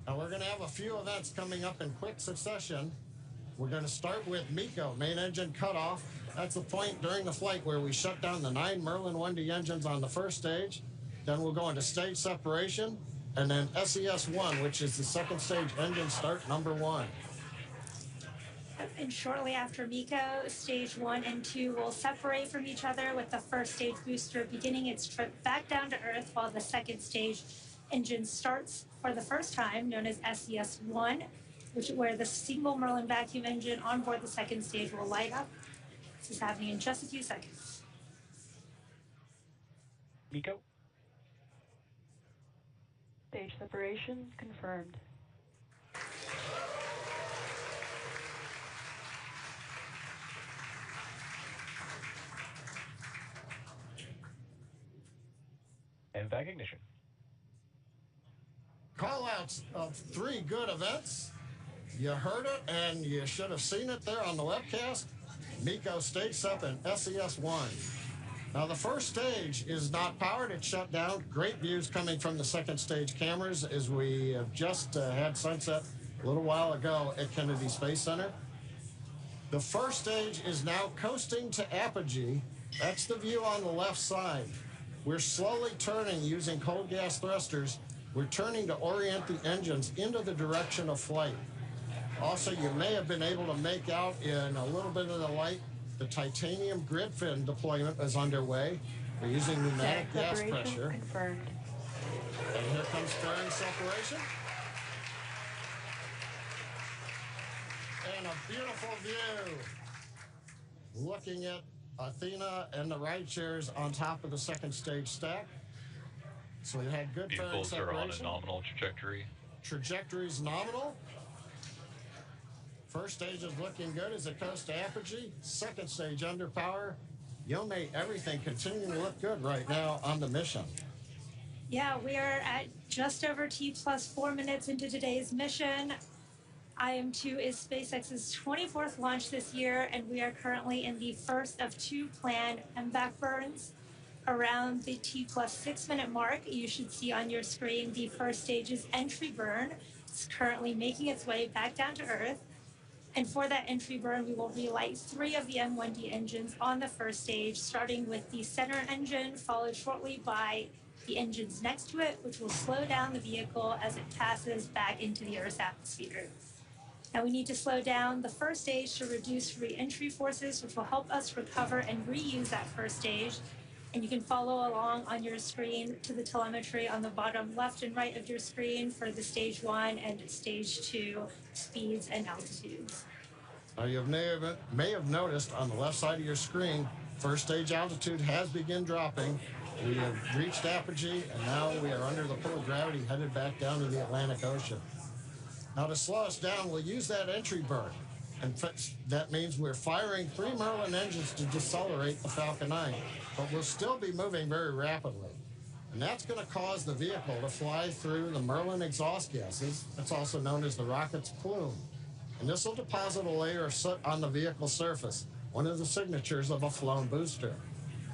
Now we're going to have a few events coming up in quick succession. We're going to start with MECO, main engine cutoff. That's the point during the flight where we shut down the 9 Merlin 1D engines on the first stage. Then we'll go into stage separation, and then SES-1, which is the second stage engine start number 1. And shortly after MECO, stage 1 and 2 will separate from each other, with the first stage booster beginning its trip back down to Earth, while the second stage engine starts for the first time, known as SES-1, where the single Merlin vacuum engine on board the second stage will light up. This is happening in just a few seconds. MECO. Stage separation confirmed. And back ignition. Call-outs of 3 good events. You heard it, and you should have seen it there on the webcast. MECO stage sep and SES-1. Now the first stage is not powered, it's shut down. Great views coming from the second stage cameras as we have just had sunset a little while ago at Kennedy Space Center. The first stage is now coasting to apogee. That's the view on the left side. We're slowly turning using cold gas thrusters. We're turning to orient the engines into the direction of flight. Also, you may have been able to make out in a little bit of the light, the titanium grid fin deployment is underway. We're using pneumatic gas pressure. Confirmed. And here comes fairing separation. And a beautiful view. Looking at Athena and the ride shares on top of the second stage stack. So we had good fairing Vehicles are on a separation. nominal trajectory. Trajectory's nominal. First stage is looking good as it coasts to apogee. Second stage under power. Yome, everything continuing to look good right now on the mission. Yeah, we are at just over T plus 4 minutes into today's mission. IM-2 is SpaceX's 24th launch this year, and we are currently in the first of 2 planned MVAC burns. Around the T plus 6 minute mark, you should see on your screen the first stage's entry burn. It's currently making its way back down to Earth. And for that entry burn, we will relight 3 of the M1D engines on the first stage, starting with the center engine, followed shortly by the engines next to it, which will slow down the vehicle as it passes back into the Earth's atmosphere. Now we need to slow down the first stage to reduce re-entry forces, which will help us recover and reuse that first stage. And you can follow along on your screen to the telemetry on the bottom left and right of your screen for the stage 1 and stage 2 speeds and altitudes. Now you may have noticed on the left side of your screen, first stage altitude has begun dropping. We have reached apogee, and now we are under the pull of gravity, headed back down to the Atlantic Ocean. Now to slow us down, we'll use that entry burn. And that means we're firing 3 Merlin engines to decelerate the Falcon 9, but we'll still be moving very rapidly. And that's going to cause the vehicle to fly through the Merlin exhaust gases. That's also known as the rocket's plume. And this will deposit a layer of soot on the vehicle surface, one of the signatures of a flown booster.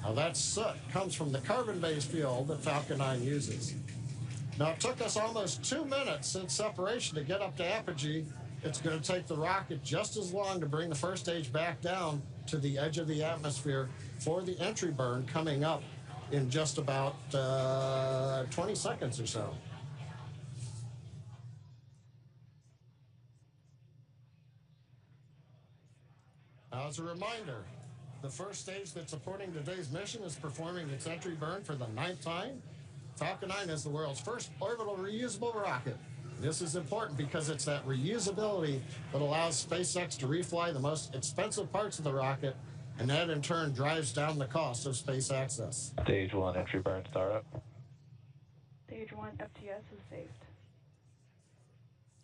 Now that soot comes from the carbon-based fuel that Falcon 9 uses. Now it took us almost 2 minutes since separation to get up to apogee. It's going to take the rocket just as long to bring the first stage back down to the edge of the atmosphere for the entry burn coming up in just about 20 seconds or so. Now, as a reminder, the first stage that's supporting today's mission is performing its entry burn for the 9th time. Falcon 9 is the world's first orbital reusable rocket. This is important because it's that reusability that allows SpaceX to refly the most expensive parts of the rocket, and that in turn drives down the cost of space access. Stage 1 entry burn startup. Stage 1 FTS is saved.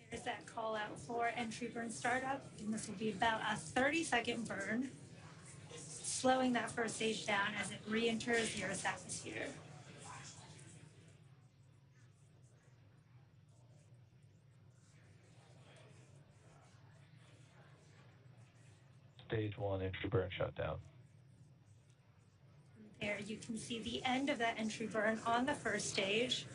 There's that call out for entry burn startup, and this will be about a 30-second burn, slowing that first stage down as it re-enters the Earth's atmosphere. Stage 1 entry burn shutdown. There you can see the end of that entry burn on the first stage.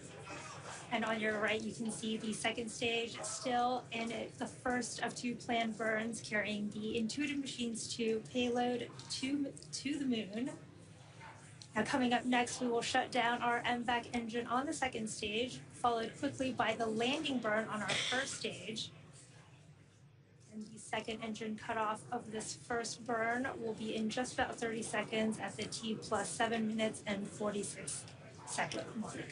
And on your right, you can see the second stage still in the first of 2 planned burns carrying the Intuitive Machines 2 payload to the moon. Now coming up next, we will shut down our MVAC engine on the second stage, followed quickly by the landing burn on our first stage. And the second engine cutoff of this first burn will be in just about 30 seconds at the T plus 7 minutes and 46-second mark.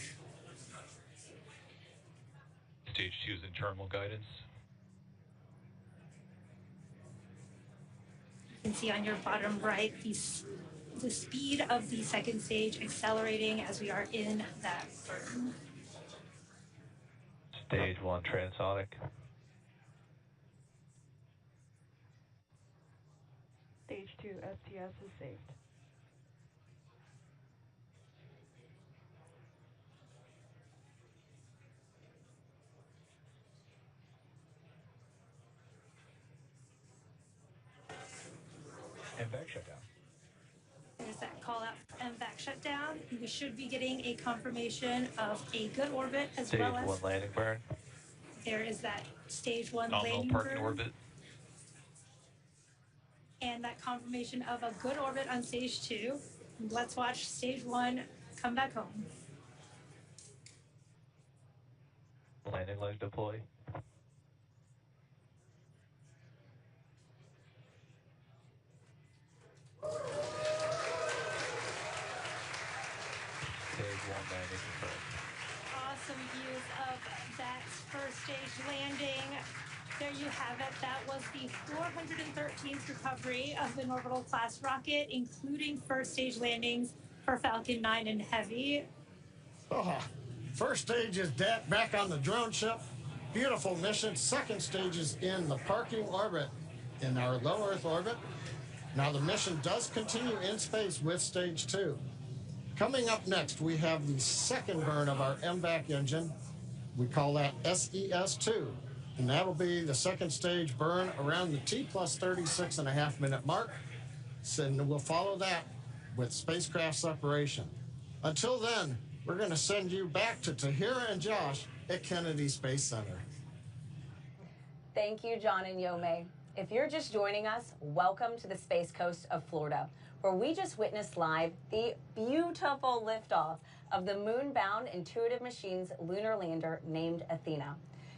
Stage 2 is in terminal guidance. You can see on your bottom right the speed of the second stage accelerating as we are in that burn. Stage 1 transonic. Stage 2 STS is saved. MVAC shutdown. There's that call out for MVAC shutdown. We should be getting a confirmation of a good orbit as Stage well as 1 landing burn. there is that stage 1 Nominal landing parking burn. orbit. And that confirmation of a good orbit on stage 2. Let's watch stage 1 come back home. Landing leg deploy. Stage 1 landing confirmed. Awesome views of that first stage landing. There you have it. That was the 413th recovery of an orbital class rocket, including first stage landings for Falcon 9 and Heavy. Oh, first stage is back on the drone ship. Beautiful mission. Second stage is in the parking orbit in our low Earth orbit. Now the mission does continue in space with stage 2. Coming up next, we have the second burn of our MVAC engine. We call that SES2. And that'll be the second stage burn around the T plus 36.5 minute mark. And we'll follow that with spacecraft separation. Until then, we're going to send you back to Tahira and Josh at Kennedy Space Center. Thank you, John and Yome. If you're just joining us, welcome to the Space Coast of Florida, where we just witnessed live the beautiful liftoff of the moon-bound Intuitive Machines lunar lander named Athena.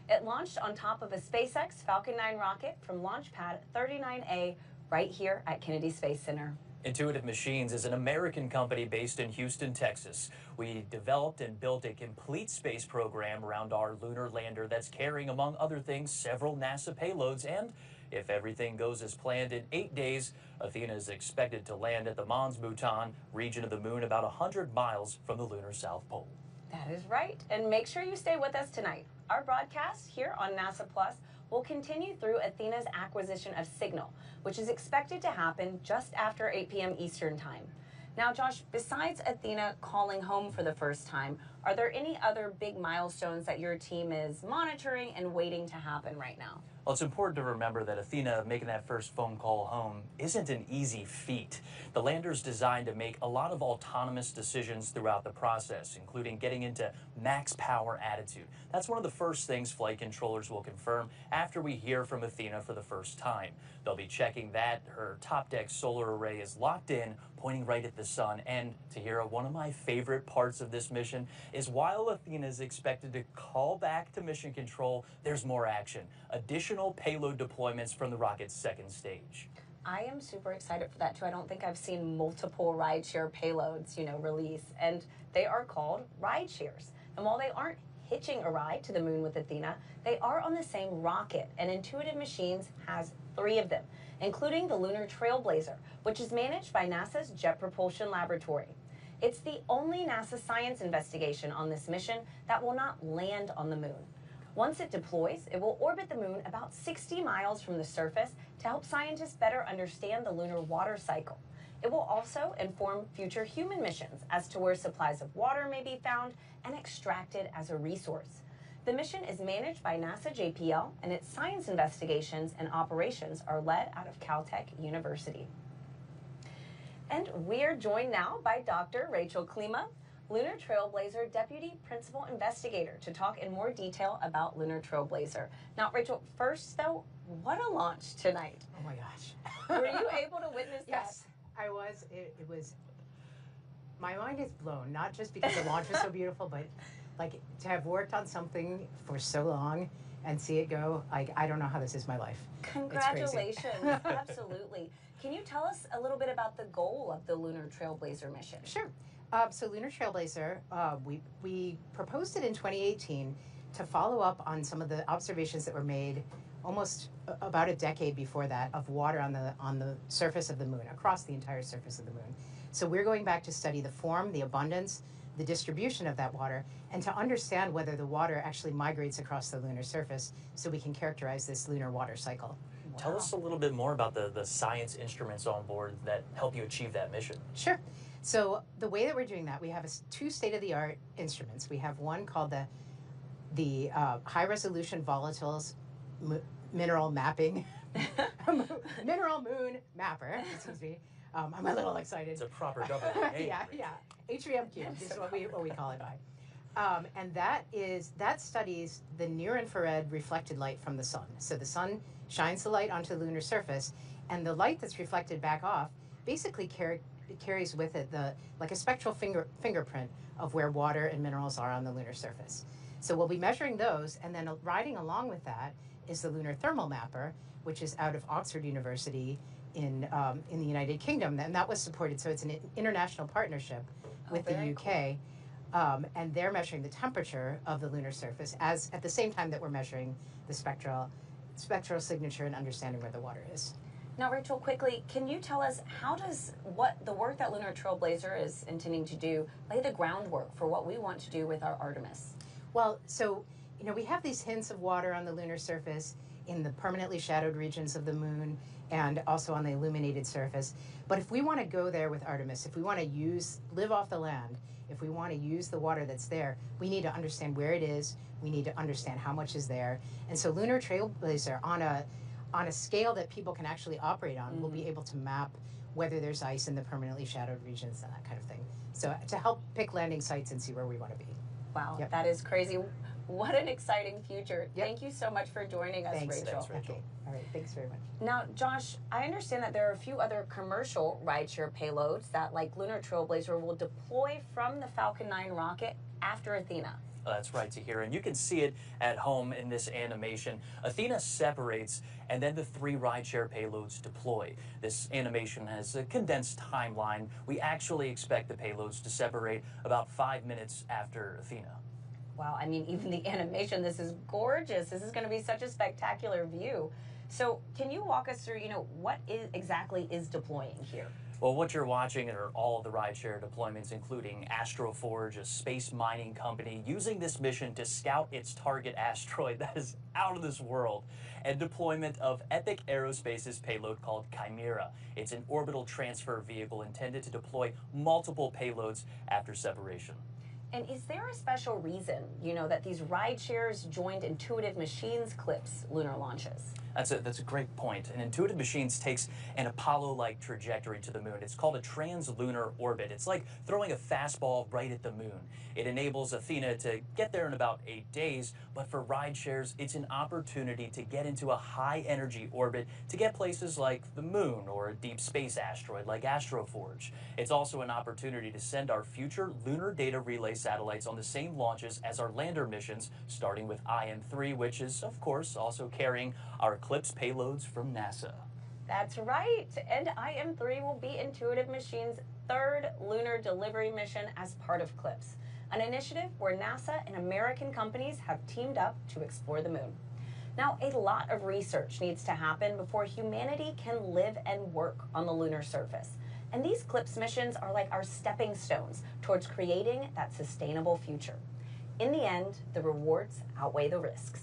It launched on top of a SpaceX Falcon 9 rocket from Launch Pad 39A right here at Kennedy Space Center. Intuitive Machines is an American company based in Houston, Texas. We developed and built a complete space program around our lunar lander that's carrying, among other things, several NASA payloads. And if everything goes as planned, in 8 days, Athena is expected to land at the Mons Bhutan region of the moon, about 100 miles from the lunar South Pole. That is right. And make sure you stay with us tonight. Our broadcast here on NASA Plus will continue through Athena's acquisition of signal, which is expected to happen just after 8 p.m. Eastern Time. Now, Josh, besides Athena calling home for the first time, Are there any other big milestones that your team is monitoring and waiting to happen right now? Well, it's important to remember that Athena making that first phone call home isn't an easy feat. The lander's designed to make a lot of autonomous decisions throughout the process, including getting into max power attitude. That's one of the first things flight controllers will confirm after we hear from Athena for the first time. They'll be checking that her top deck solar array is locked in, pointing right at the sun. And Tahira, one of my favorite parts of this mission is while Athena is expected to call back to mission control, there's more action. Additional payload deployments from the rocket's second stage. I am super excited for that too. I don't think I've seen multiple rideshare payloads, release, and they are called ride shares. And while they aren't hitching a ride to the moon with Athena, they are on the same rocket, and Intuitive Machines has 3 of them, including the Lunar Trailblazer, which is managed by NASA's Jet Propulsion Laboratory. It's the only NASA science investigation on this mission that will not land on the moon. Once it deploys, it will orbit the moon about 60 miles from the surface to help scientists better understand the lunar water cycle. It will also inform future human missions as to where supplies of water may be found and extracted as a resource. The mission is managed by NASA JPL, and its science investigations and operations are led out of Caltech University. And we're joined now by Dr. Rachel Klima, Lunar Trailblazer Deputy Principal Investigator, to talk in more detail about Lunar Trailblazer. Now, Rachel, first though, what a launch tonight. Oh my gosh. Were you able to witness that? Yes, I was. It was, my mind is blown, not just because the launch was so beautiful, but like to have worked on something for so long and see it go, I don't know how this is my life. Congratulations. Absolutely. Can you tell us a little bit about the goal of the Lunar Trailblazer mission? Sure. So Lunar Trailblazer, we proposed it in 2018 to follow up on some of the observations that were made almost about a decade before that of water on the surface of the moon, across the entire surface of the moon. So we're going back to study the form, the abundance, the distribution of that water, and to understand whether the water actually migrates across the lunar surface so we can characterize this lunar water cycle. Tell us a little bit more about the science instruments on board that help you achieve that mission. Sure. So the way that we're doing that, we have 2 state-of-the-art instruments. We have one called the high-resolution volatiles mineral mapping, mineral moon mapper, excuse me. I'm a little excited. It's a proper government name. Yeah. HVM cube is what we call it by. And that studies the near-infrared reflected light from the sun. So the sun shines the light onto the lunar surface, and the light that's reflected back off basically carries with it like a spectral fingerprint of where water and minerals are on the lunar surface. So we'll be measuring those, and then riding along with that is the Lunar Thermal Mapper, which is out of Oxford University in the United Kingdom, and that was supported. So it's an international partnership with the UK, and they're measuring the temperature of the lunar surface at the same time that we're measuring the spectral signature and understanding where the water is. Now, Rachel, quickly, can you tell us how does the work that Lunar Trailblazer is intending to do lay the groundwork for what we want to do with our Artemis? Well, so, we have these hints of water on the lunar surface in the permanently shadowed regions of the moon and also on the illuminated surface. But if we want to go there with Artemis, if we want to live off the land, if we want to use the water that's there, we need to understand where it is. We need to understand how much is there. And so Lunar Trailblazer, on a scale that people can actually operate on, will be able to map whether there's ice in the permanently shadowed regions and that kind of thing. So to help pick landing sites and see where we want to be. Wow, that is crazy. What an exciting future. Thank you so much for joining us, Rachel. Thanks, Rachel. Okay. All right, thanks very much. Now, Josh, I understand that there are a few other commercial rideshare payloads that, like Lunar Trailblazer, will deploy from the Falcon 9 rocket after Athena. That's right, Tahira, and you can see it at home in this animation. Athena separates, and then the 3 rideshare payloads deploy. This animation has a condensed timeline. We actually expect the payloads to separate about 5 minutes after Athena. Wow, I mean, even the animation, this is gorgeous. This is going to be such a spectacular view. So can you walk us through, what exactly is deploying here? Well, what you're watching are all of the rideshare deployments, including Astroforge, a space mining company, using this mission to scout its target asteroid that is out of this world, and deployment of Epic Aerospace's payload called Chimera. It's an orbital transfer vehicle intended to deploy multiple payloads after separation. And is there a special reason, that these ride shares joined Intuitive Machines CLIPS lunar launches? That's a great point. And Intuitive Machines takes an Apollo-like trajectory to the moon. It's called a translunar orbit. It's like throwing a fastball right at the moon. It enables Athena to get there in about 8 days, but for ride shares, it's an opportunity to get into a high-energy orbit to get places like the moon or a deep space asteroid like Astroforge. It's also an opportunity to send our future lunar data relay satellites on the same launches as our lander missions, starting with IM-3, which is, of course, also carrying our CLIPS payloads from NASA. That's right, and IM-3 will be Intuitive Machines' third lunar delivery mission as part of CLIPS, an initiative where NASA and American companies have teamed up to explore the moon. Now, a lot of research needs to happen before humanity can live and work on the lunar surface. And these CLIPS missions are like our stepping stones towards creating that sustainable future. In the end, the rewards outweigh the risks.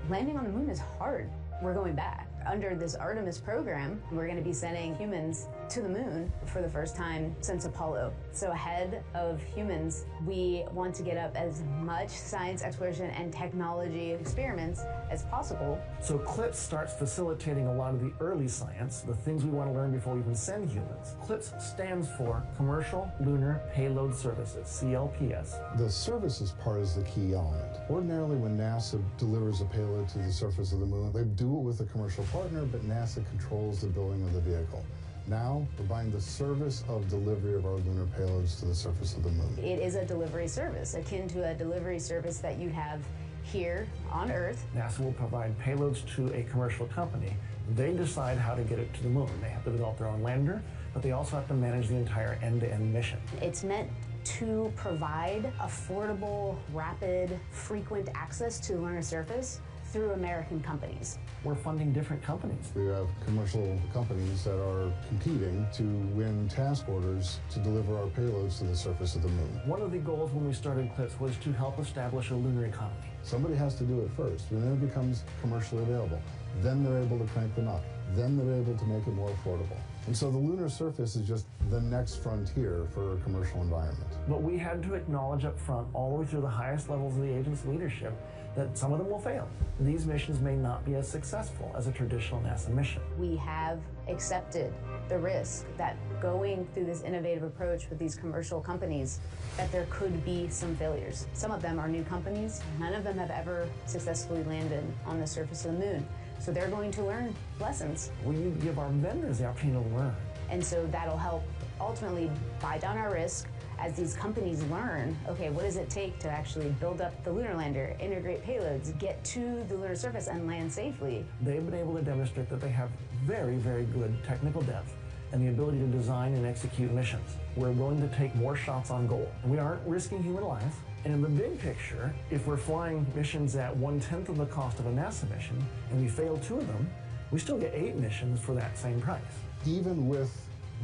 Landing on the moon is hard. We're going back. Under this Artemis program, we're going to be sending humans to the moon for the first time since Apollo. So ahead of humans, we want to get up as much science exploration and technology experiments as possible. So CLIPS starts facilitating a lot of the early science, the things we want to learn before we even send humans. CLIPS stands for Commercial Lunar Payload Services, CLPS. The services part is the key element. Ordinarily, when NASA delivers a payload to the surface of the moon, they do it with a commercial partner, but NASA controls the building of the vehicle. Now, we're buying the service of delivery of our lunar payloads to the surface of the moon. It is a delivery service, akin to a delivery service that you'd have here on Earth. NASA will provide payloads to a commercial company. They decide how to get it to the moon. They have to develop their own lander, but they also have to manage the entire end-to-end mission. It's meant to provide affordable, rapid, frequent access to the lunar surface through American companies. We're funding different companies. We have commercial companies that are competing to win task orders to deliver our payloads to the surface of the moon. One of the goals when we started CLIPS was to help establish a lunar economy. Somebody has to do it first, and then it becomes commercially available. Then they're able to crank them up. Then they're able to make it more affordable. And so the lunar surface is just the next frontier for a commercial environment. But we had to acknowledge up front, all the way through the highest levels of the agency's leadership, that some of them will fail. These missions may not be as successful as a traditional NASA mission. We have accepted the risk that going through this innovative approach with these commercial companies, that there could be some failures. Some of them are new companies. None of them have ever successfully landed on the surface of the moon. So they're going to learn lessons. We need to give our vendors the opportunity to learn. And so that'll help ultimately buy down our risk as these companies learn, okay, what does it take to actually build up the lunar lander, integrate payloads, get to the lunar surface and land safely. They've been able to demonstrate that they have very, very good technical depth and the ability to design and execute missions. We're willing to take more shots on goal. We aren't risking human life. And in the big picture, if we're flying missions at 1/10 of the cost of a NASA mission and we fail 2 of them, we still get 8 missions for that same price. Even with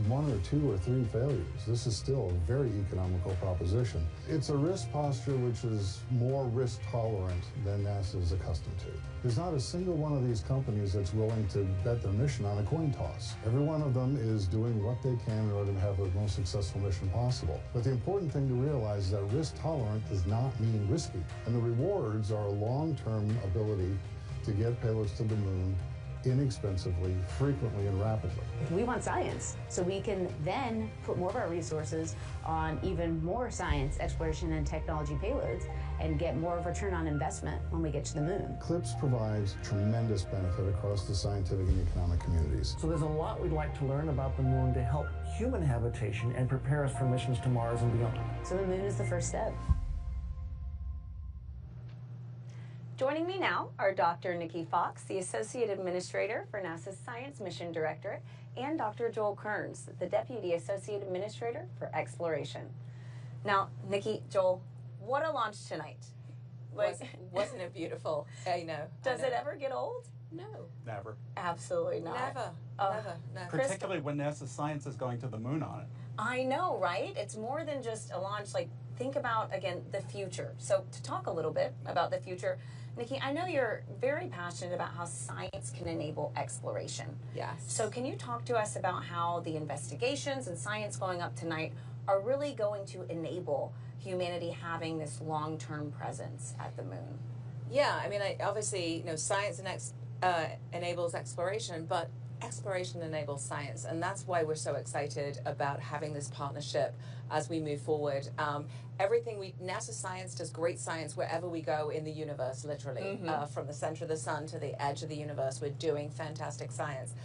1 or 2 or 3 failures, this is still a very economical proposition. It's a risk posture which is more risk tolerant than NASA is accustomed to. There's not a single one of these companies that's willing to bet their mission on a coin toss. Every one of them is doing what they can in order to have the most successful mission possible. But the important thing to realize is that risk tolerant does not mean risky. And the rewards are a long-term ability to get payloads to the moon inexpensively, frequently, and rapidly. We want science, so we can then put more of our resources on even more science, exploration, and technology payloads and get more of a return on investment when we get to the moon. CLIPS provides tremendous benefit across the scientific and economic communities. So there's a lot we'd like to learn about the moon to help human habitation and prepare us for missions to Mars and beyond. So the moon is the first step. Joining me now are Dr. Nikki Fox, the Associate Administrator for NASA's Science Mission Directorate, and Dr. Joel Kearns, the Deputy Associate Administrator for Exploration. Now, Nikki, Joel, what a launch tonight. Wasn't it beautiful? I know. Does it ever get old? No. Never. Absolutely not. Never. Never. Particularly when NASA science is going to the moon on it. I know, right? It's more than just a launch. Like, think about, again, the future. So to talk a little bit about the future, Nikki, I know you're very passionate about how science can enable exploration. Yes. So can you talk to us about how the investigations and science going up tonight are really going to enable humanity having this long-term presence at the moon? Yeah, I mean, obviously, science enables exploration, but exploration enables science, and that's why we're so excited about having this partnership as we move forward. NASA science does great science wherever we go in the universe, literally. From the center of the sun to the edge of the universe, we're doing fantastic science.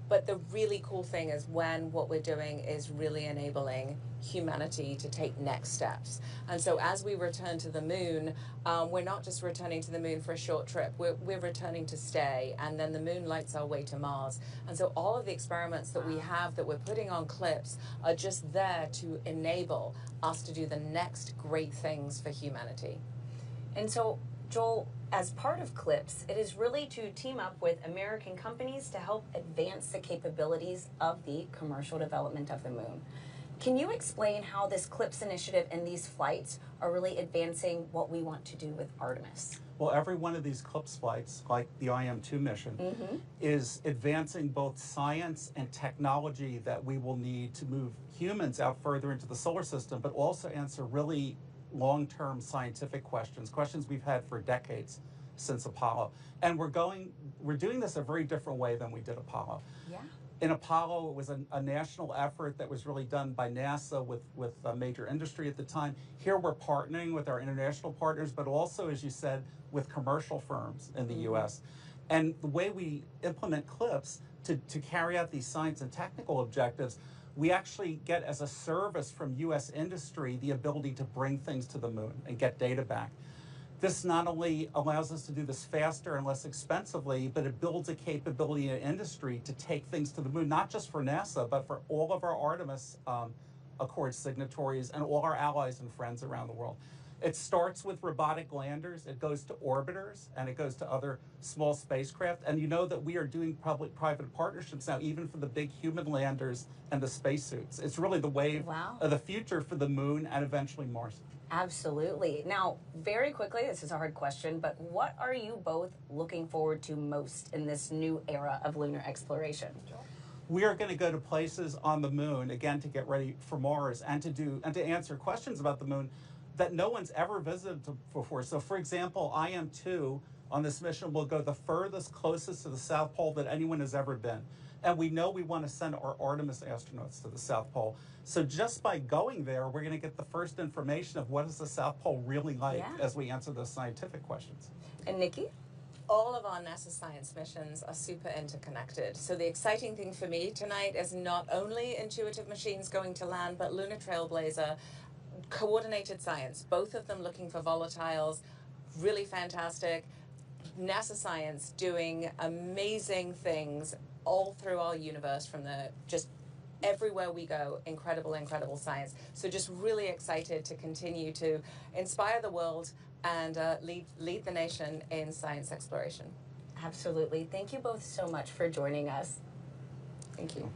But the really cool thing is when what we're doing is really enabling humanity to take next steps. And so as we return to the moon, we're not just returning to the moon for a short trip, we're returning to stay, and then the moon lights our way to Mars. And so all of the experiments that we have that we're putting on clips are just there to enable us to do the next great things for humanity. And so, Joel, as part of CLIPS, it is really to team up with American companies to help advance the capabilities of the commercial development of the moon. Can you explain how this CLIPS initiative and these flights are really advancing what we want to do with Artemis? Well, every one of these CLIPS flights, like the IM-2 mission, is advancing both science and technology that we will need to move humans out further into the solar system, but also answer really long-term scientific questions we've had for decades since Apollo. And we're doing this a very different way than we did Apollo. Yeah. In Apollo, it was a national effort that was really done by NASA with a major industry at the time. Here we're partnering with our international partners, but also, as you said, with commercial firms in the US. And the way we implement CLIPS to carry out these science and technical objectives, we actually get as a service from US industry the ability to bring things to the moon and get data back. This not only allows us to do this faster and less expensively, but it builds a capability in industry to take things to the moon, not just for NASA, but for all of our Artemis Accord signatories and all our allies and friends around the world. It starts with robotic landers, it goes to orbiters, and it goes to other small spacecraft. And you know that we are doing public-private partnerships now, even for the big human landers and the spacesuits. It's really the wave of the future for the moon and eventually Mars. Absolutely. Now, very quickly, this is a hard question, but what are you both looking forward to most in this new era of lunar exploration? We are going to go to places on the moon, again, to get ready for Mars and to answer questions about the moon that no one's ever visited before. So, for example, IM-2 on this mission will go the furthest, closest to the South Pole that anyone has ever been. And we know we want to send our Artemis astronauts to the South Pole. So just by going there, we're going to get the first information of what is the South Pole really like as we answer those scientific questions. And Nikki? All of our NASA science missions are super interconnected. So the exciting thing for me tonight is not only intuitive machines going to land, but Lunar Trailblazer, coordinated science, both of them looking for volatiles, really fantastic. NASA science doing amazing things all through our universe, from the just everywhere we go, incredible science. So just really excited to continue to inspire the world and lead the nation in science exploration. Absolutely. Thank you both so much for joining us. Thank you.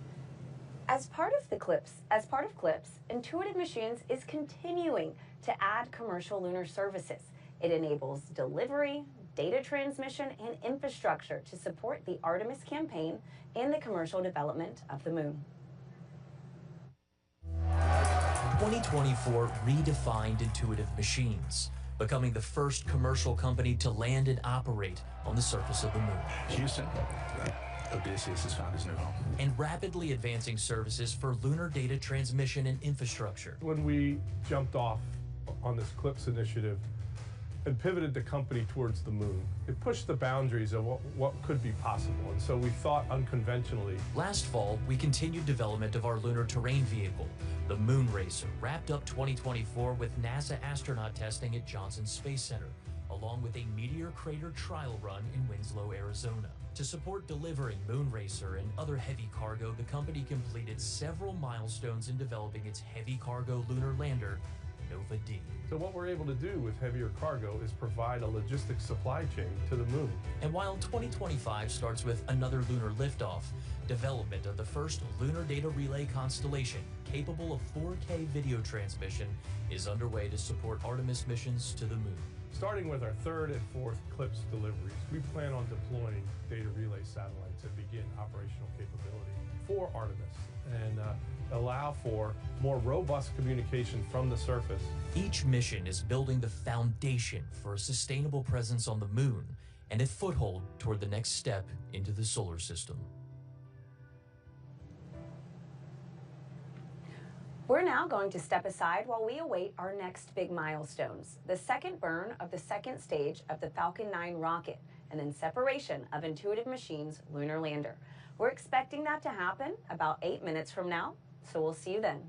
As part of CLIPS, Intuitive Machines is continuing to add commercial lunar services. It enables delivery, data transmission, and infrastructure to support the Artemis campaign and the commercial development of the moon. 2024 redefined Intuitive Machines, becoming the first commercial company to land and operate on the surface of the moon. Houston, Odysseus has found his new home. And rapidly advancing services for lunar data transmission and infrastructure. When we jumped off on this CLIPS initiative and pivoted the company towards the moon, it pushed the boundaries of what could be possible. And so we thought unconventionally. Last fall, we continued development of our lunar terrain vehicle, the Moon Racer, wrapped up 2024 with NASA astronaut testing at Johnson Space Center, along with a meteor crater trial run in Winslow, Arizona. To support delivering Moon Racer and other heavy cargo, the company completed several milestones in developing its heavy cargo lunar lander, Nova D. So what we're able to do with heavier cargo is provide a logistics supply chain to the moon. And while 2025 starts with another lunar liftoff, development of the first lunar data relay constellation capable of 4K video transmission is underway to support Artemis missions to the moon. Starting with our third and fourth CLPS deliveries, we plan on deploying data relay satellites and begin operational capability for Artemis and allow for more robust communication from the surface. Each mission is building the foundation for a sustainable presence on the moon and a foothold toward the next step into the solar system. We're now going to step aside while we await our next big milestones, the second burn of the second stage of the Falcon 9 rocket, and then separation of Intuitive Machines' lunar lander. We're expecting that to happen about 8 minutes from now, so we'll see you then.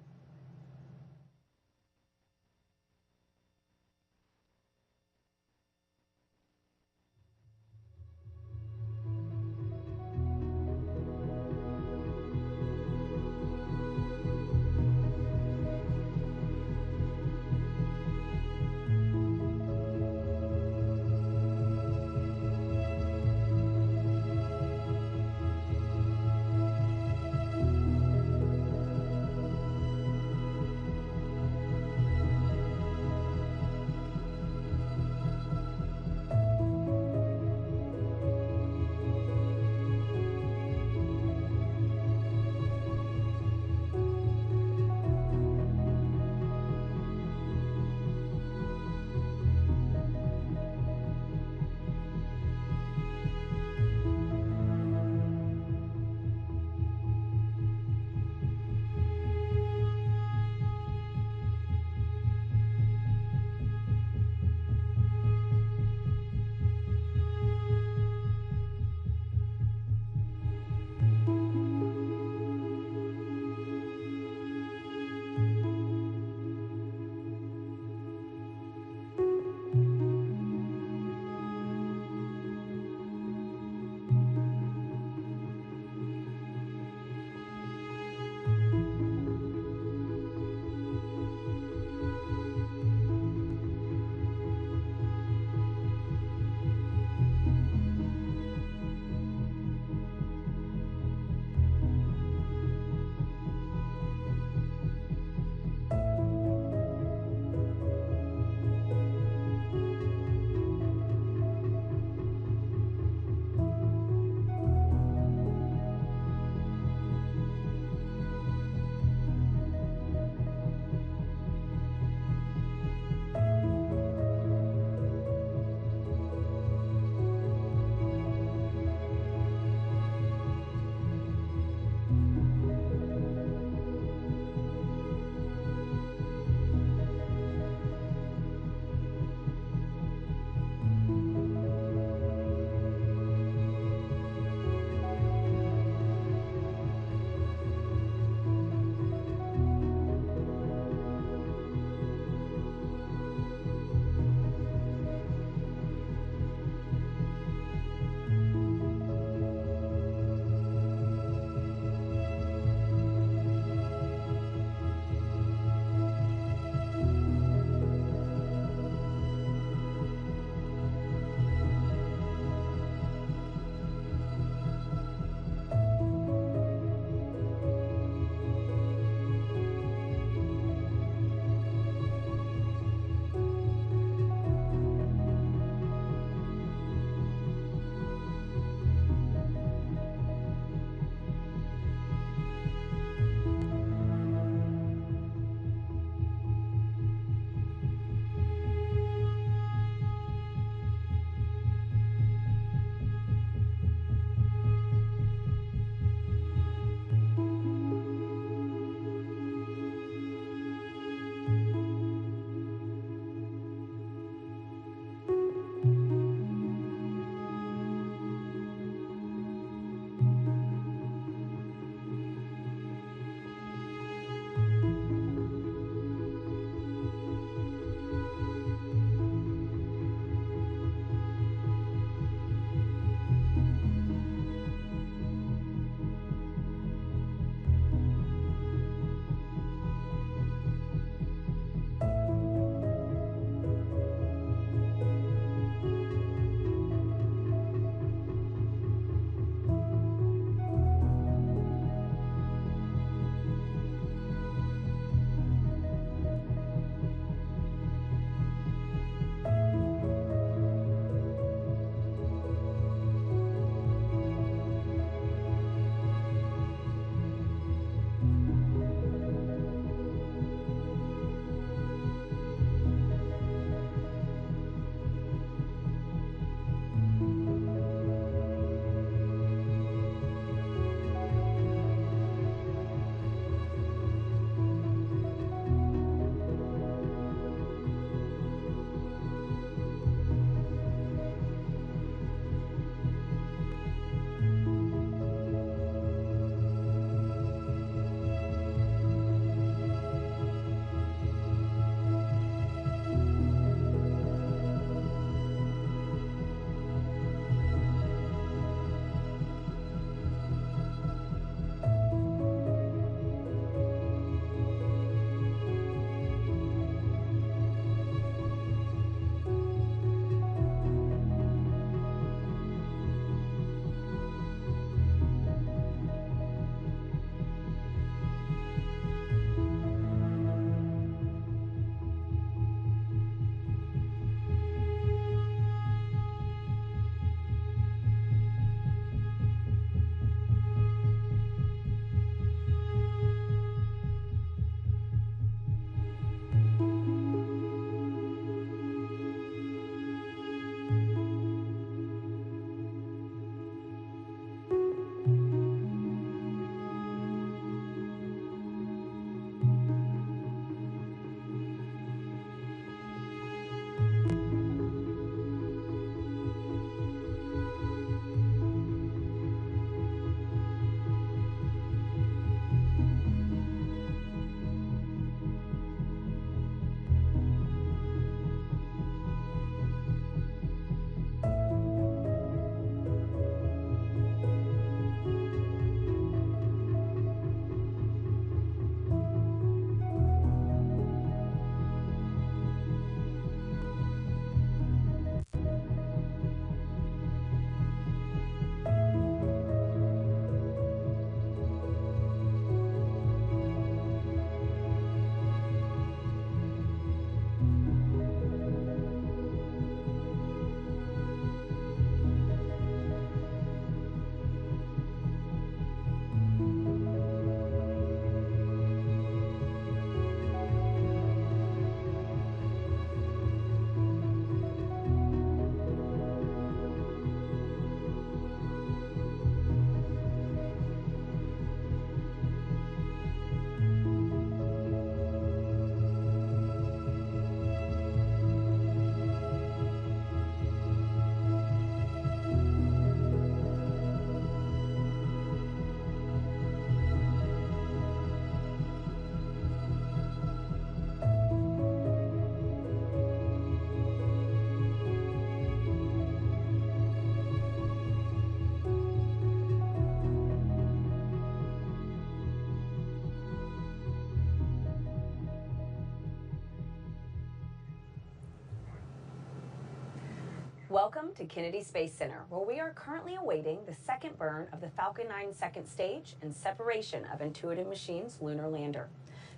Welcome to Kennedy Space Center, where we are currently awaiting the second burn of the Falcon 9 second stage and separation of Intuitive Machines' lunar lander.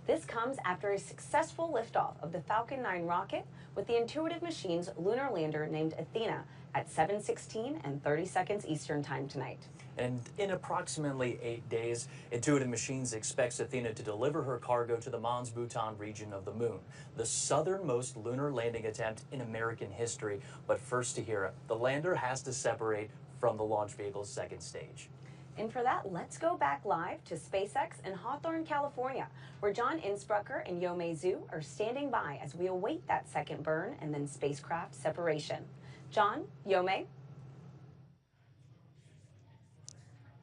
This comes after a successful liftoff of the Falcon 9 rocket with the Intuitive Machines' lunar lander named Athena at 7:16 and 30 seconds Eastern Time tonight. And in approximately 8 days, Intuitive Machines expects Athena to deliver her cargo to the Mons Bhutan region of the moon, the southernmost lunar landing attempt in American history. But first to hear it, the lander has to separate from the launch vehicle's second stage. And for that, let's go back live to SpaceX in Hawthorne, California, where John Innsbrucker and Yomei Zhu are standing by as we await that second burn and then spacecraft separation. John, Yomei.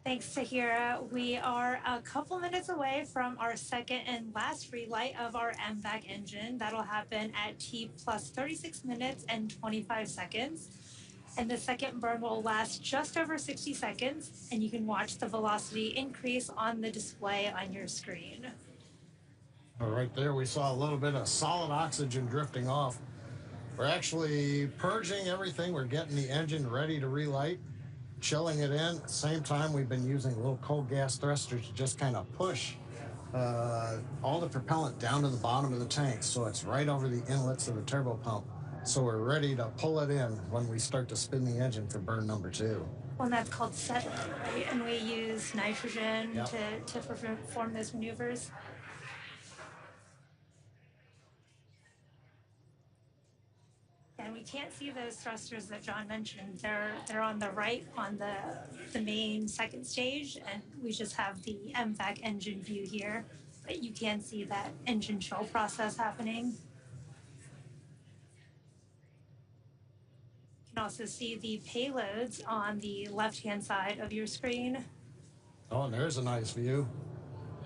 Thanks, Tahira. We are a couple minutes away from our second and last relight of our MVAC engine. That'll happen at T plus 36 minutes and 25 seconds. And the second burn will last just over 60 seconds, and you can watch the velocity increase on the display on your screen. Right there, we saw a little bit of solid oxygen drifting off. We're actually purging everything. We're getting the engine ready to relight, chilling it in. At the same time, we've been using little cold gas thrusters to just kind of push all the propellant down to the bottom of the tank, so it's right over the inlets of the turbo pump. So we're ready to pull it in when we start to spin the engine for burn number 2. Well, that's called settling, right? And we use nitrogen to perform those maneuvers. And we can't see those thrusters that John mentioned. They're on the right on the main second stage, and we just have the MVAC engine view here. But you can see that engine chill process happening. You can also see the payloads on the left-hand side of your screen. Oh, and there's a nice view.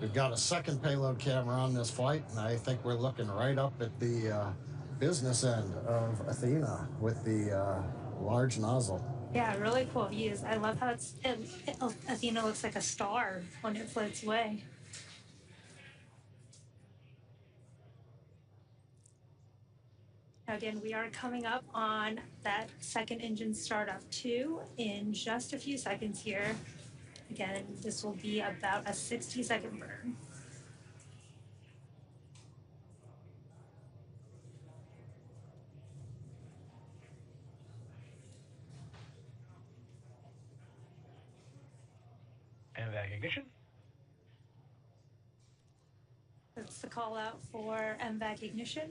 We've got a second payload camera on this flight, and I think we're looking right up at the business end of Athena with the large nozzle. Yeah, really cool views. I love how Athena looks like a star when it floats away. Again, we are coming up on that second engine startup 2 in just a few seconds here. Again, this will be about a 60-second burn. MVAC ignition. That's the call out for MVAC ignition.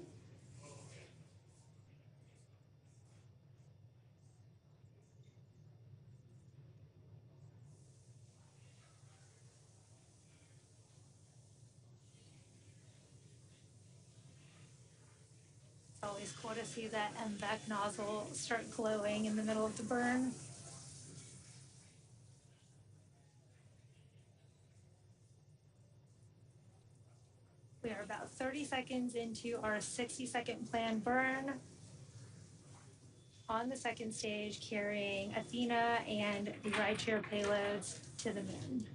It's always cool to see that MVAC nozzle start glowing in the middle of the burn. We are about 30 seconds into our 60-second planned burn on the second stage, carrying Athena and the rideshare payloads to the moon.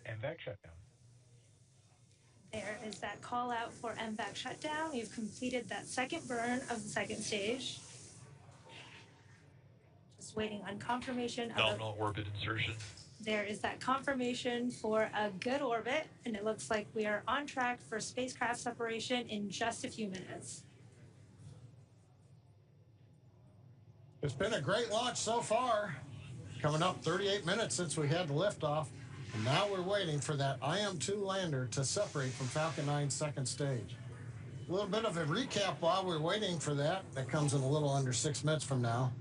MVAC shutdown. There is that call out for MVAC shutdown. We've completed that second burn of the second stage. Just waiting on confirmation of Nominal orbit insertion. There is that confirmation for a good orbit, and it looks like we are on track for spacecraft separation in just a few minutes. It's been a great launch so far. Coming up 38 minutes since we had the liftoff. And now we're waiting for that IM-2 lander to separate from Falcon 9's second stage. A little bit of a recap while we're waiting for that. That comes in a little under 6 minutes from now.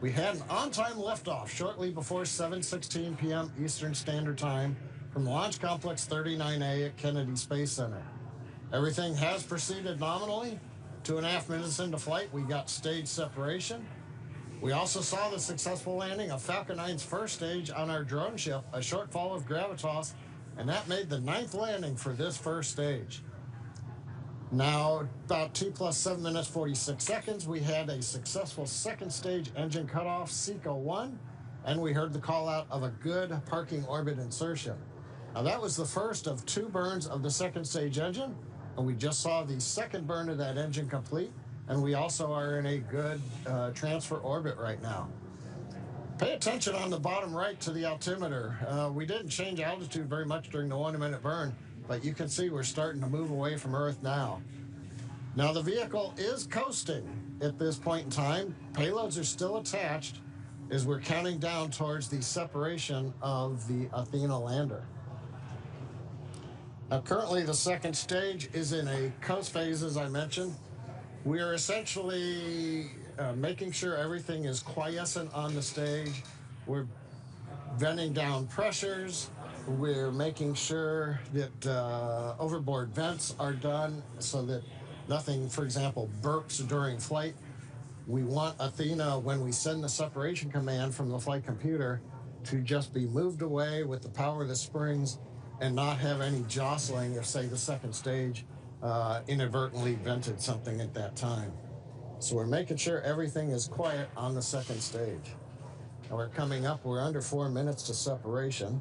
We had an on-time liftoff shortly before 7:16 p.m. Eastern Standard Time from Launch Complex 39A at Kennedy Space Center. Everything has proceeded nominally. 2.5 minutes into flight, we got stage separation. We also saw the successful landing of Falcon 9's first stage on our drone ship, a short fall of gravitas, and that made the 9th landing for this first stage. Now, about 2 + 7 minutes 46 seconds, we had a successful second stage engine cutoff, SECO 1, and we heard the call out of a good parking orbit insertion. Now, that was the first of 2 burns of the second stage engine, and we just saw the second burn of that engine complete, and we also are in a good transfer orbit right now. Pay attention on the bottom right to the altimeter. We didn't change altitude very much during the 1-minute burn, but you can see we're starting to move away from Earth now. Now, the vehicle is coasting at this point in time. Payloads are still attached as we're counting down towards the separation of the Athena lander. Now, currently, the second stage is in a coast phase, as I mentioned. We are essentially making sure everything is quiescent on the stage. We're venting down pressures. We're making sure that overboard vents are done so that nothing, for example, burps during flight. We want Athena, when we send the separation command from the flight computer, to just be moved away with the power of the springs and not have any jostling if, say, the second stage inadvertently vented something at that time. So we're making sure everything is quiet on the second stage. Now we're coming up, we're under 4 minutes to separation,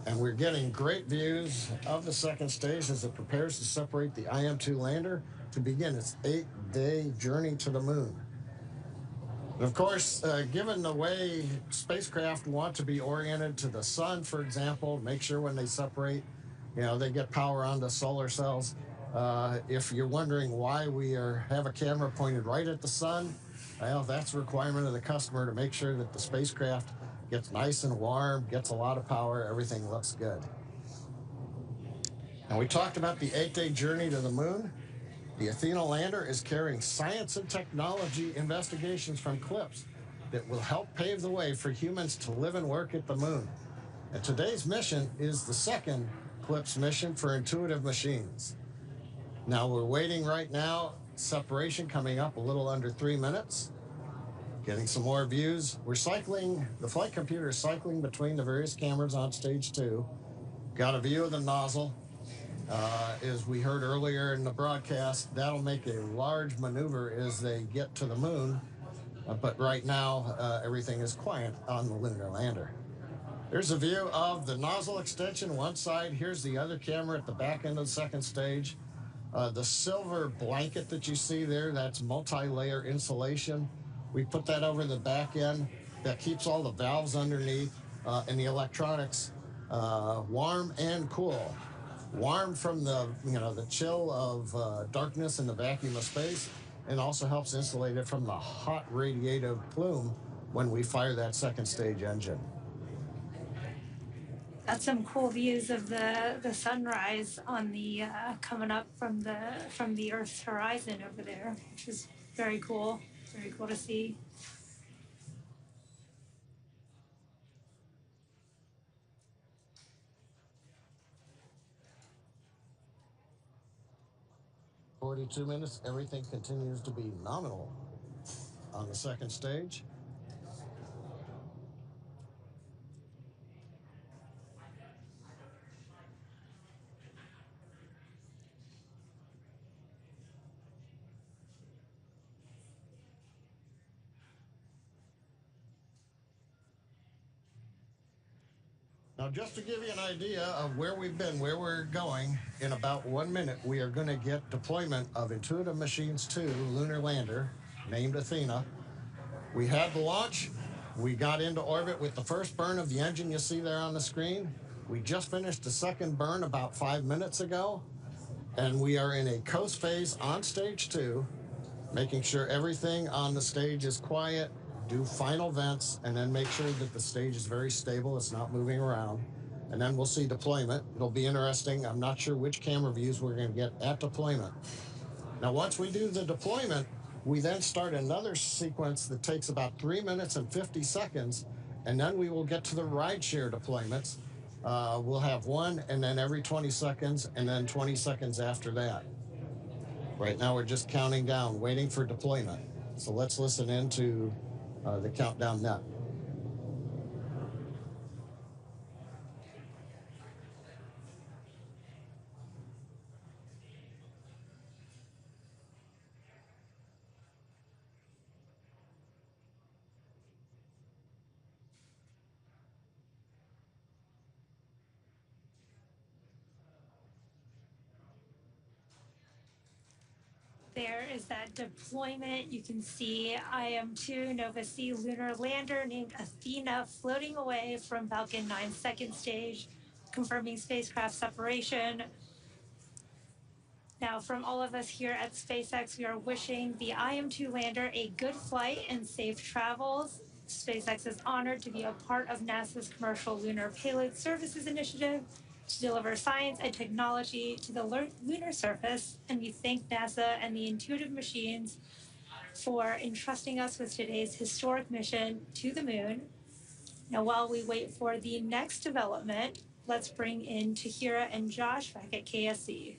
and we're getting great views of the second stage as it prepares to separate the IM-2 lander to begin its 8-day journey to the moon. And of course, given the way spacecraft want to be oriented to the sun, for example, make sure when they separate, they get power on the solar cells. If you're wondering why we have a camera pointed right at the sun, well, that's a requirement of the customer to make sure that the spacecraft gets nice and warm, gets a lot of power, everything looks good. Now, we talked about the 8-day journey to the moon. The Athena lander is carrying science and technology investigations from CLIPS that will help pave the way for humans to live and work at the moon. And today's mission is the second CLIPS mission for Intuitive Machines. Now, we're waiting right now, separation coming up a little under 3 minutes. Getting some more views. We're cycling, the flight computer is cycling between the various cameras on stage 2. Got a view of the nozzle. As we heard earlier in the broadcast, that'll make a large maneuver as they get to the moon. But right now, everything is quiet on the lunar lander. There's a view of the nozzle extension one side. Here's the other camera at the back end of the second stage. The silver blanket that you see there, that's multi-layer insulation. We put that over the back end. That keeps all the valves underneath and the electronics warm and cool. Warm from the chill of darkness and the vacuum of space, and also helps insulate it from the hot radiative plume when we fire that second stage engine. Got some cool views of the sunrise on the coming up from the Earth's horizon over there, which is very cool. Very cool to see. "42 minutes, everything continues to be nominal on the second stage." Now, just to give you an idea of where we've been, where we're going, in about 1 minute, we are going to get deployment of Intuitive Machines 2 lunar lander, named Athena. We had the launch. We got into orbit with the first burn of the engine you see there on the screen. We just finished the second burn about 5 minutes ago, and we are in a coast phase on stage 2, making sure everything on the stage is quiet, do final vents, and then make sure that the stage is very stable, it's not moving around. And then we'll see deployment. It'll be interesting. I'm not sure which camera views we're going to get at deployment. Now, once we do the deployment, we then start another sequence that takes about 3 minutes and 50 seconds, and then we will get to the rideshare deployments. We'll have one, and then every 20 seconds, and then 20 seconds after that. Right now, we're just counting down, waiting for deployment. So let's listen into the countdown now. There is that deployment. You can see IM-2 Nova C lunar lander named Athena floating away from Falcon 9's second stage, confirming spacecraft separation. Now, from all of us here at SpaceX, we are wishing the IM-2 lander a good flight and safe travels. SpaceX is honored to be a part of NASA's Commercial Lunar Payload Services Initiative to deliver science and technology to the lunar surface, and we thank NASA and the Intuitive Machines for entrusting us with today's historic mission to the moon. Now, while we wait for the next development, let's bring in Tahira and Josh back at KSC.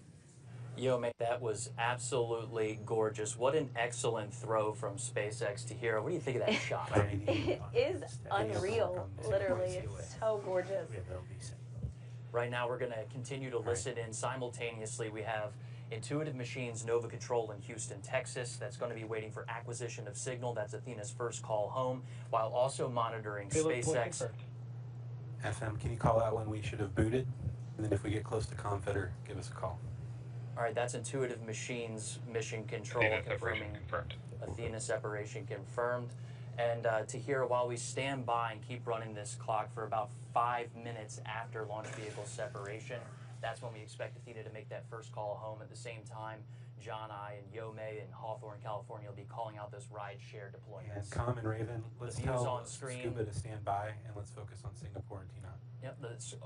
Yo, mate, that was absolutely gorgeous. What an excellent throw from SpaceX to Hero. What do you think of that shot? It is unreal, literally. It's so gorgeous. Right now, we're going to continue to listen in. Simultaneously, we have Intuitive Machines Nova Control in Houston, Texas. That's going to be waiting for acquisition of signal. That's Athena's first call home, while also monitoring SpaceX. FM, can you call out when we should have booted? And then if we get close to Confeder, give us a call. All right, that's Intuitive Machines Mission Control Athena confirming separation confirmed. Athena separation confirmed. And Tahira, while we stand by and keep running this clock for about 5 minutes after launch vehicle separation, that's when we expect Athena to make that first call home. At the same time, John, I, and Yomei in Hawthorne, California will be calling out those ride-share deployments. And Com and Raven, let's The views tell on screen. Scuba to stand by, and let's focus on Singapore and Tina. Yep,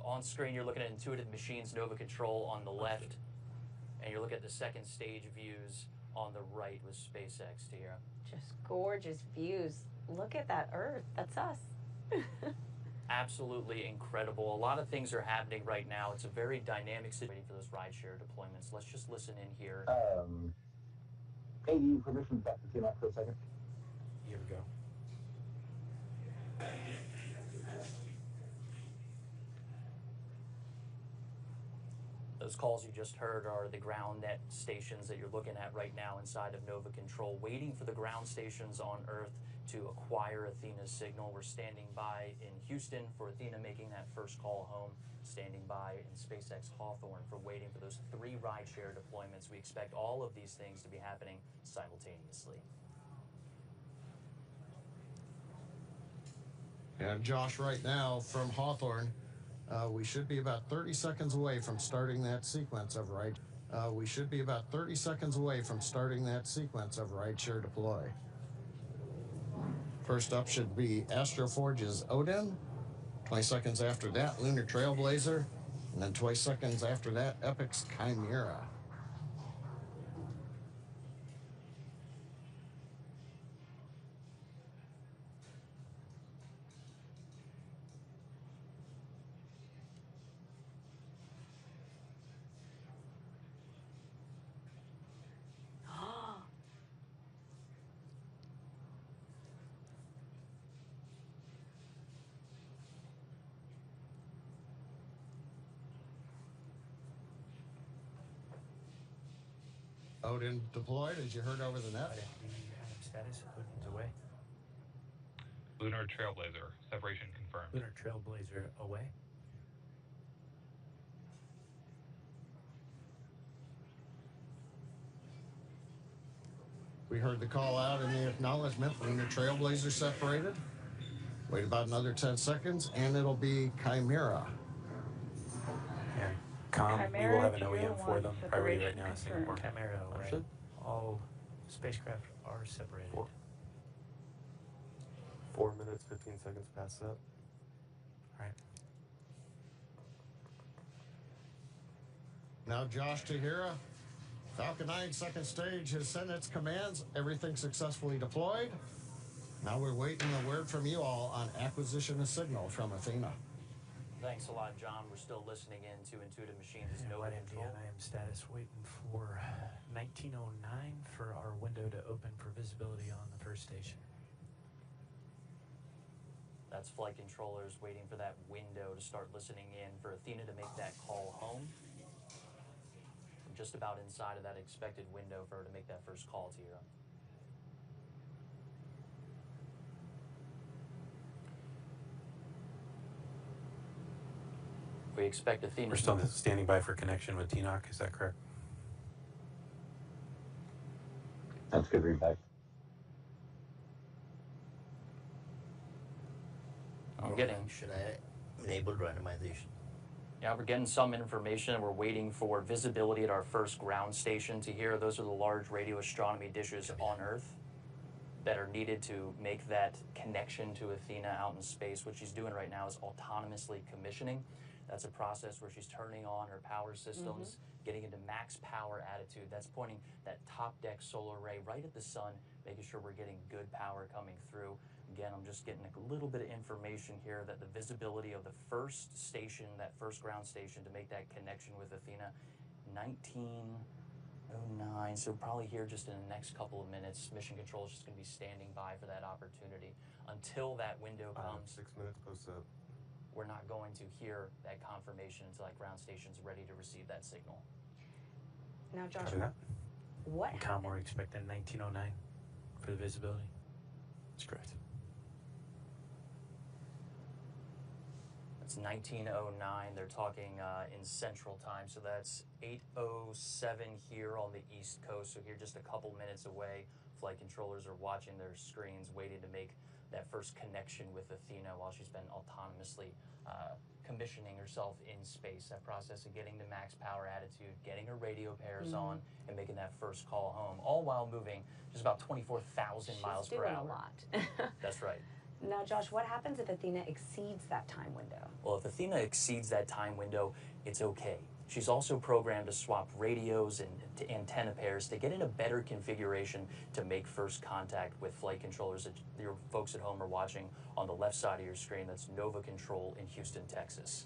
on screen you're looking at Intuitive Machines Nova Control on the left, and you're looking at the second stage views on the right with SpaceX, Tahira. Just gorgeous views. Look at that Earth. That's us. Absolutely incredible. A lot of things are happening right now. It's a very dynamic situation for those rideshare deployments. Let's just listen in here. AU permission back to TMAC for a second. Here we go. Those calls you just heard are the ground net stations that you're looking at right now inside of Nova Control, waiting for the ground stations on Earth to acquire Athena's signal. We're standing by in Houston for Athena making that first call home, standing by in SpaceX Hawthorne for waiting for those 3 rideshare deployments. We expect all of these things to be happening simultaneously. And Josh, right now from Hawthorne, we should be about 30 seconds away from starting that sequence of we should be about 30 seconds away from starting that sequence of rideshare deploy. First up should be Astroforge's Odin. 20 seconds after that, Lunar Trailblazer. And then 20 seconds after that, Epic's Chimera. Odin deployed, as you heard over the net. Status, Odin's away. Lunar Trailblazer, separation confirmed. Lunar Trailblazer away. We heard the call out in the acknowledgement. Lunar Trailblazer separated. Wait about another 10 seconds, and it'll be Chimera. And Com, we will have an OEM for them. Priority right now is Singapore. Chimera away. All spacecraft are separated. 4 minutes, 15 seconds past that. All right. Now Josh Tahira, Falcon 9 second stage has sent its commands. Everything successfully deployed. Now we're waiting a word from you all on acquisition of signal from Athena. Thanks a lot, John. We're still listening in to Intuitive Machines' Nova Control. IM status waiting for 1909 for our window to open for visibility on the first station. That's flight controllers waiting for that window to start listening in for Athena to make that call home. We're just about inside of that expected window for her to make that first call to you. We expect Athena. We're still standing by for connection with TNOC, is that correct? That's good feedback. I'm getting. Should I enable randomization? Yeah, we're getting some information. We're waiting for visibility at our first ground station to hear. Those are the large radio astronomy dishes on Earth that are needed to make that connection to Athena out in space. What she's doing right now is autonomously commissioning. That's a process where she's turning on her power systems, getting into max power attitude. That's pointing that top deck solar array right at the sun, making sure we're getting good power coming through. Again, I'm just getting a little bit of information here that the visibility of the first station, that first ground station, to make that connection with Athena, 1909. So probably here just in the next couple of minutes, Mission Control is just going to be standing by for that opportunity. Until that window comes, 6 minutes post up. We're not going to hear that confirmation until that ground station's ready to receive that signal. Now, Josh, what happened? We're expecting 1909 for the visibility. That's correct. It's 1909. They're talking in Central Time, so that's 8:07 here on the East Coast. So here, just a couple minutes away, flight controllers are watching their screens, waiting to make that first connection with Athena while she's been autonomously commissioning herself in space. That process of getting to max power attitude, getting her radio pairs on, and making that first call home, all while moving just about 24,000 miles per hour. She's doing a lot. That's right. Now, Josh, what happens if Athena exceeds that time window? Well, if Athena exceeds that time window, it's okay. She's also programmed to swap radios and antenna pairs to get in a better configuration to make first contact with flight controllers that your folks at home are watching on the left side of your screen. That's Nova Control in Houston, Texas.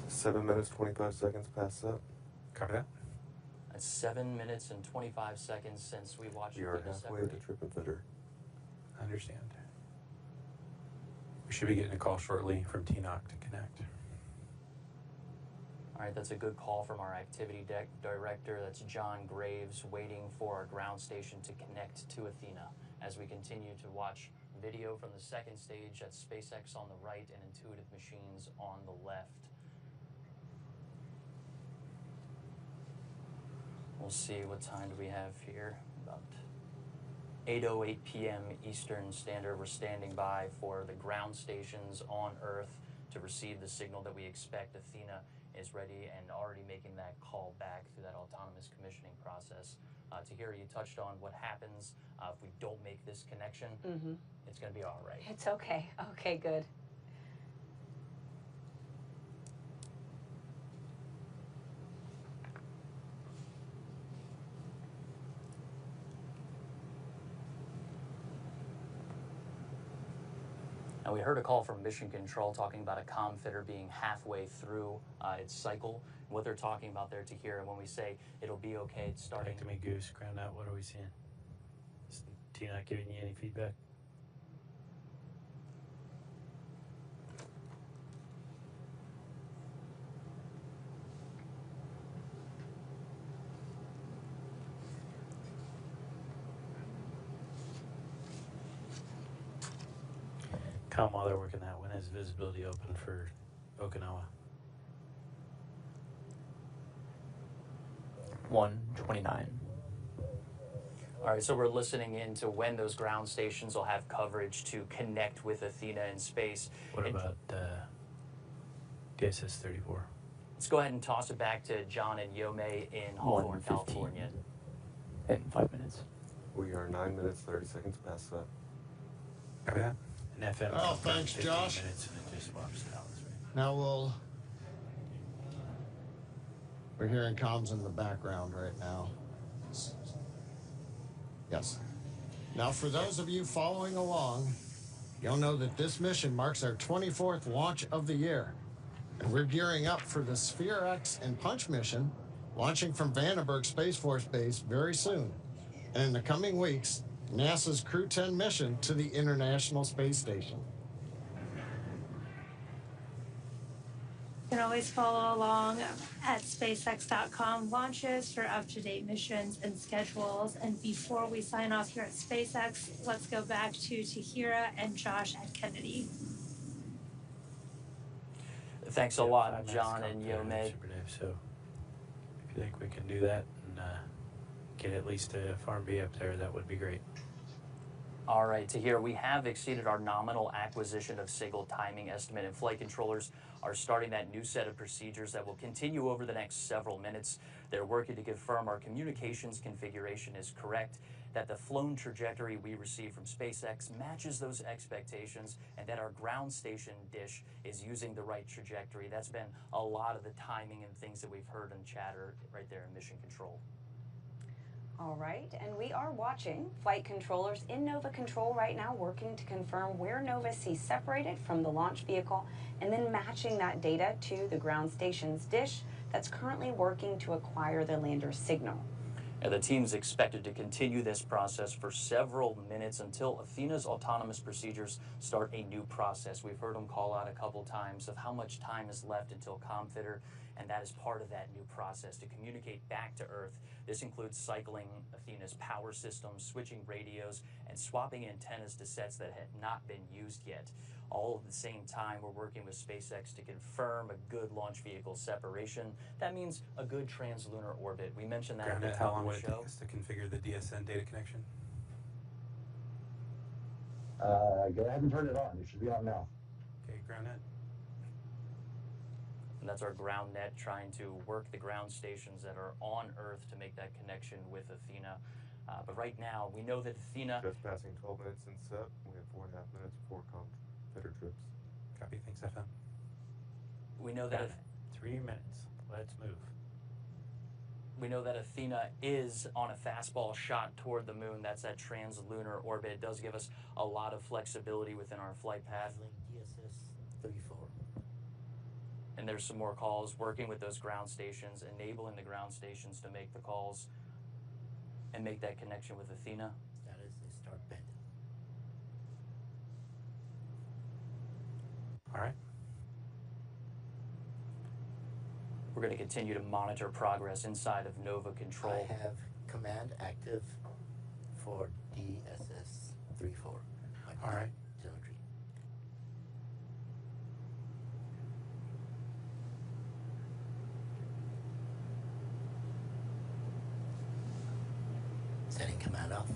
Seven minutes, 25 seconds past up. Copy that. That's 7 minutes and 25 seconds since we watched You are Athena halfway separate. to trip and fitter. I understand. We should be getting a call shortly from TNOC to connect. All right, that's a good call from our activity deck director. That's John Graves, waiting for our ground station to connect to Athena as we continue to watch video from the second stage. That's SpaceX on the right and Intuitive Machines on the left. We'll see, what time do we have here? About 8:08 p.m. Eastern Standard. We're standing by for the ground stations on Earth to receive the signal that we expect. Athena is ready and already making that call back through that autonomous commissioning process. To hear, you touched on what happens if we don't make this connection. It's going to be all right. It's okay. Okay, good. Now, we heard a call from Mission Control talking about a comm fitter being halfway through its cycle. What they're talking about there, to hear, and when we say it'll be okay, it's starting. Talk to me, Goose. Ground out. What are we seeing? Is TNOC giving you any feedback? Come while they're working that. When is visibility open for Okinawa? 1:29. All right, so we're listening in to when those ground stations will have coverage to connect with Athena in space. What about DSS 34? Let's go ahead and toss it back to John and Yome in Hawthorne, California. In 5 minutes. We are 9 minutes, 30 seconds past up. Copy that. And FM. Oh, thanks, 15 Josh. minutes and it just swaps out. Now we're hearing comms in the background right now. Yes. Now, for those of you following along, you'll know that this mission marks our 24th launch of the year. And we're gearing up for the Sphere X and Punch mission, launching from Vandenberg Space Force Base very soon. And in the coming weeks, NASA's Crew 10 mission to the International Space Station. You know, always follow along at SpaceX.com launches for up-to-date missions and schedules. And before we sign off here at SpaceX, let's go back to Tahira and Josh at Kennedy. Thanks a lot, John and Yomei. So if you think we can do that and get at least a Farm B up there, that would be great. All right, Tahir, we have exceeded our nominal acquisition of signal timing estimate, and flight controllers are starting that new set of procedures that will continue over the next several minutes. They're working to confirm our communications configuration is correct, that the flown trajectory we receive from SpaceX matches those expectations, and that our ground station dish is using the right trajectory. That's been a lot of the timing and things that we've heard in chatter right there in mission control. All right, and we are watching flight controllers in Nova Control right now, working to confirm where Nova sees separated from the launch vehicle, and then matching that data to the ground station's dish that's currently working to acquire the lander's signal. The team's expected to continue this process for several minutes until Athena's autonomous procedures start a new process. We've heard them call out a couple times of how much time is left until ComFitter, and that is part of that new process to communicate back to Earth. This includes cycling Athena's power systems, switching radios, and swapping antennas to sets that had not been used yet. All at the same time, we're working with SpaceX to confirm a good launch vehicle separation. That means a good translunar orbit. We mentioned that at the How top long of would the it show. take us to configure the DSN data connection? Go ahead and turn it on. It should be on now. Okay, ground net. And that's our ground net trying to work the ground stations that are on Earth to make that connection with Athena. But right now, we know that Athena... Just passing 12 minutes in set. We have 4.5 minutes before ComFitter trips. Copy. Thanks, FM. We know that... 3 minutes. Let's move. We know that Athena is on a fastball shot toward the moon. That's that translunar orbit. It does give us a lot of flexibility within our flight path. DSS 34. And there's some more calls working with those ground stations, enabling the ground stations to make the calls and make that connection with Athena. That is the start bend. All right. We're going to continue to monitor progress inside of Nova Control. I have command active for DSS 34. All right. Telemetry. Setting command off.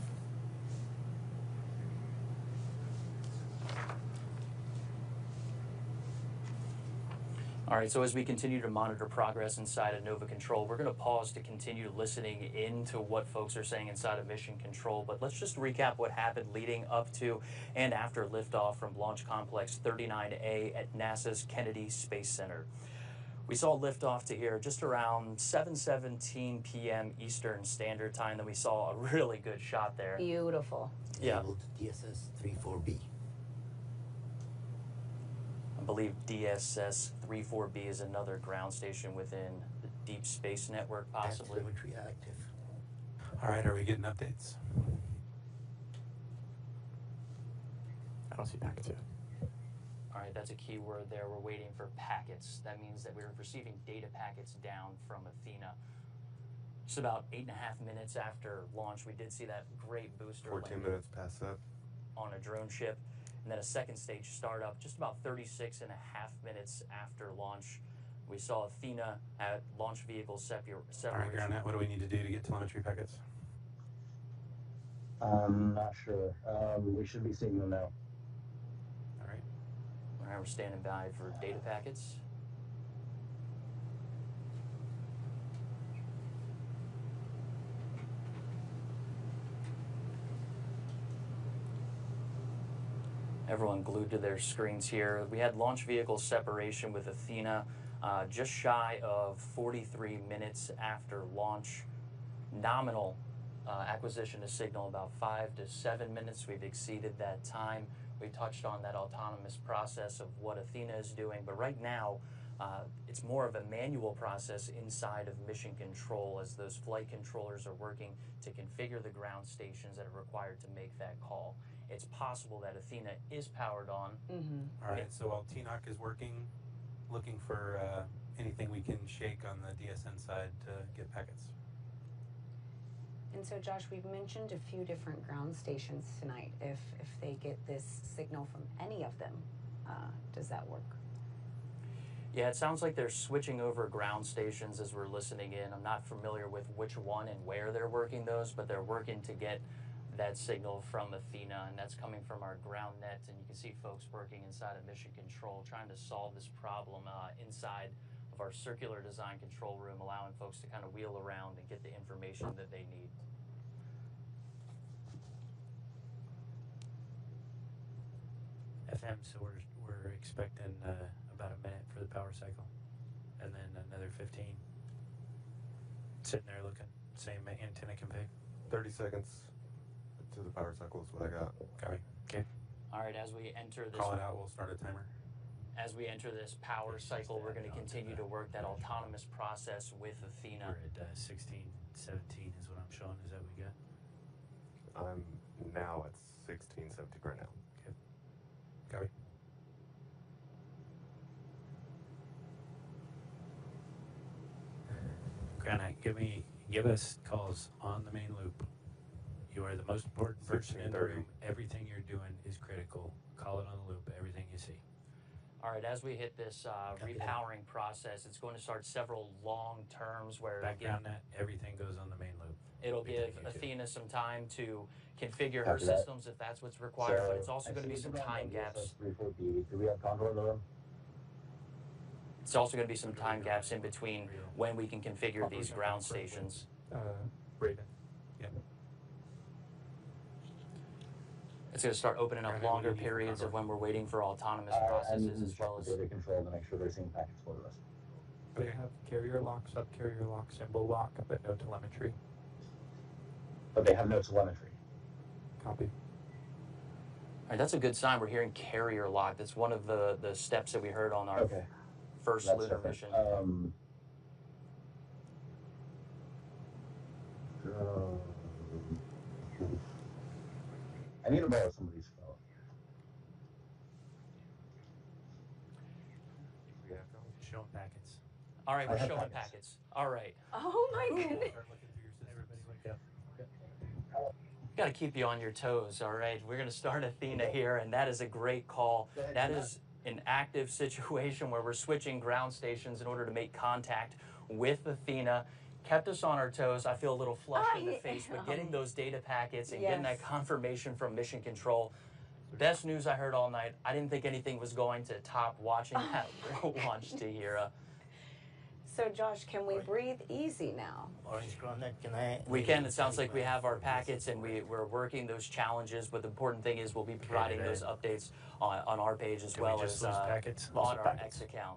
All right, so as we continue to monitor progress inside of Nova Control, we're going to pause to continue listening into what folks are saying inside of Mission Control. But let's just recap what happened leading up to and after liftoff from Launch Complex 39A at NASA's Kennedy Space Center. We saw liftoff to here just around 7:17 p.m. Eastern Standard Time. Then we saw a really good shot there. Beautiful. Yeah. Enabled DSS 34B. I believe DSS 34B is another ground station within the Deep Space Network, possibly. Telemetry active. All right, are we getting updates? I don't see packets yet. All right, that's a key word there. We're waiting for packets. That means that we're receiving data packets down from Athena. Just about 8.5 minutes after launch, we did see that great booster 14 minutes past that. on a drone ship. And then a second stage startup just about 36.5 minutes after launch. We saw Athena at launch vehicle separation. All right, ground net, what do we need to do to get telemetry packets? I'm not sure. We should be seeing them now. All right, we're standing by for data packets. Everyone glued to their screens here. We had launch vehicle separation with Athena just shy of 43 minutes after launch. Nominal acquisition of signal about 5 to 7 minutes. We've exceeded that time. We touched on that autonomous process of what Athena is doing, but right now it's more of a manual process inside of mission control as those flight controllers are working to configure the ground stations that are required to make that call. It's possible that Athena is powered on. All right, so while TNOC is working, looking for anything we can shake on the DSN side to get packets. And so, Josh, we've mentioned a few different ground stations tonight. If they get this signal from any of them, does that work? Yeah, it sounds like they're switching over ground stations as we're listening in. I'm not familiar with which one and where they're working those, but they're working to get that signal from Athena, and that's coming from our ground net. And you can see folks working inside of Mission Control trying to solve this problem inside of our circular design control room, allowing folks to kind of wheel around and get the information that they need. FM, so we're expecting about a minute for the power cycle, and then another 15. Sitting there looking, same antenna config. 30 seconds to the power cycle is what I got. Copy. Okay. All right, as we enter this, Call it out, we'll start a timer. as we enter this power cycle, we're going to continue to work that autonomous process with Athena. We're at 16, 17 is what I'm showing. Is that what we got? I'm now at 16, 17 right now. Okay. Copy. Granite, give us calls on the main loop. You are the most important person in the room. Everything you're doing is critical. Call it on the loop, everything you see. All right, as we hit this repowering process, it's going to start several long terms where Background net, everything goes on the main loop. it'll give Athena some time to configure her systems if that's what's required, but it's also going to be some time gaps. Do we have control in the room? It's also going to be some time gaps in between when we can configure these ground stations. Raven. Yeah. It's going to start opening up longer periods of when we're waiting for autonomous processes as well as data control to make sure they're seeing packets for us. They have carrier lock, sub-carrier lock, symbol lock, but no telemetry. But they have no telemetry. Copy. All right, that's a good sign. We're hearing carrier lock. That's one of the steps that we heard on our first lunar mission. I need to borrow somebody's phone. Showing packets. All right, we're showing packets. All right. Oh my goodness. Got to keep you on your toes, all right? We're going to start Athena here, and that is a great call. That is an active situation where we're switching ground stations in order to make contact with Athena. Kept us on our toes. I feel a little flushed in the face, but getting those data packets and getting that confirmation from Mission Control, best news I heard all night. I didn't think anything was going to top watching that launch, Tahira. So, Josh, can we breathe easy now? Orange Coronet, can I? We can. It sounds like we have our packets and we're working those challenges, but the important thing is we'll be providing those updates on our page as well as on our X account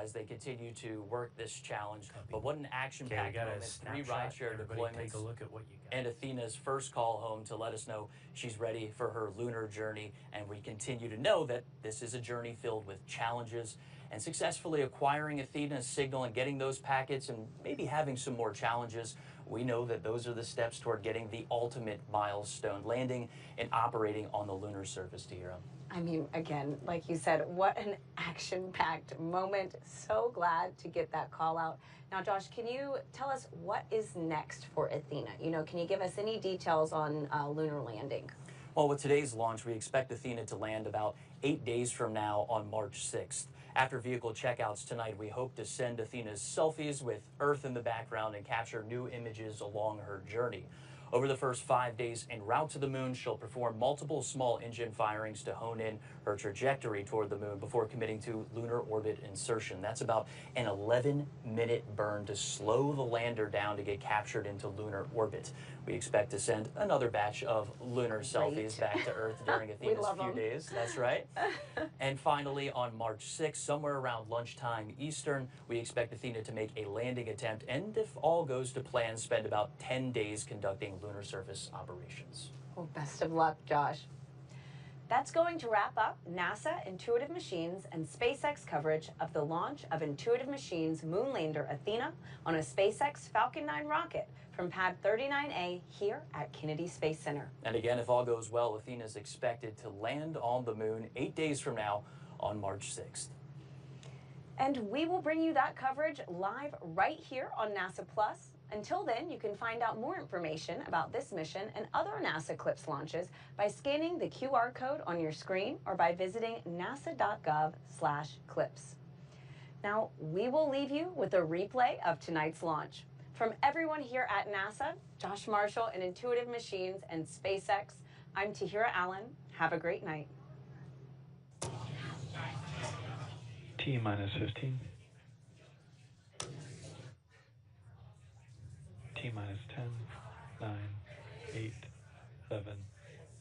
as they continue to work this challenge. But what an action-packed moment. 3 rideshare deployments. Take a look at what you got. And Athena's first call home to let us know she's ready for her lunar journey. And we continue to know that this is a journey filled with challenges. And successfully acquiring Athena's signal and getting those packets and maybe having some more challenges, we know that those are the steps toward getting the ultimate milestone, landing and operating on the lunar surface, Tahira. I mean, again, like you said, what an action-packed moment. So glad to get that call out. Now, Josh, can you tell us what is next for Athena? You know, can you give us any details on lunar landing? Well, with today's launch, we expect Athena to land about 8 days from now on March 6th. After vehicle checkouts tonight, we hope to send Athena's selfies with Earth in the background and capture new images along her journey. Over the first 5 days en route to the moon, she'll perform multiple small engine firings to hone in her trajectory toward the moon before committing to lunar orbit insertion. That's about an 11-minute burn to slow the lander down to get captured into lunar orbit. We expect to send another batch of lunar selfies back to Earth during Athena's few days. That's right. And finally, on March 6th, somewhere around lunchtime Eastern, we expect Athena to make a landing attempt and, if all goes to plan, spend about 10 days conducting lunar surface operations. Well, best of luck, Josh. That's going to wrap up NASA, Intuitive Machines, and SpaceX coverage of the launch of Intuitive Machines' moonlander Athena on a SpaceX Falcon 9 rocket from Pad 39A here at Kennedy Space Center. And again, if all goes well, Athena is expected to land on the moon 8 days from now on March 6th. And we will bring you that coverage live right here on NASA Plus. Until then, you can find out more information about this mission and other NASA CLIPS launches by scanning the QR code on your screen or by visiting nasa.gov/CLIPS. Now, we will leave you with a replay of tonight's launch. From everyone here at NASA, Josh Marshall and Intuitive Machines and SpaceX, I'm Tahira Allen. Have a great night. T-minus 15. T-minus 10, 9, 8, 7,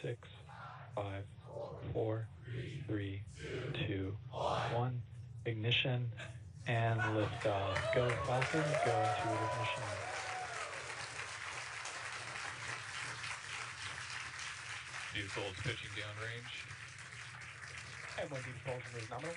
6, 5, 4, 3, 2, 1. Ignition and liftoff. Go Falcon, go Intuitive Machines. Vehicles pitching downrange. And when control is nominal.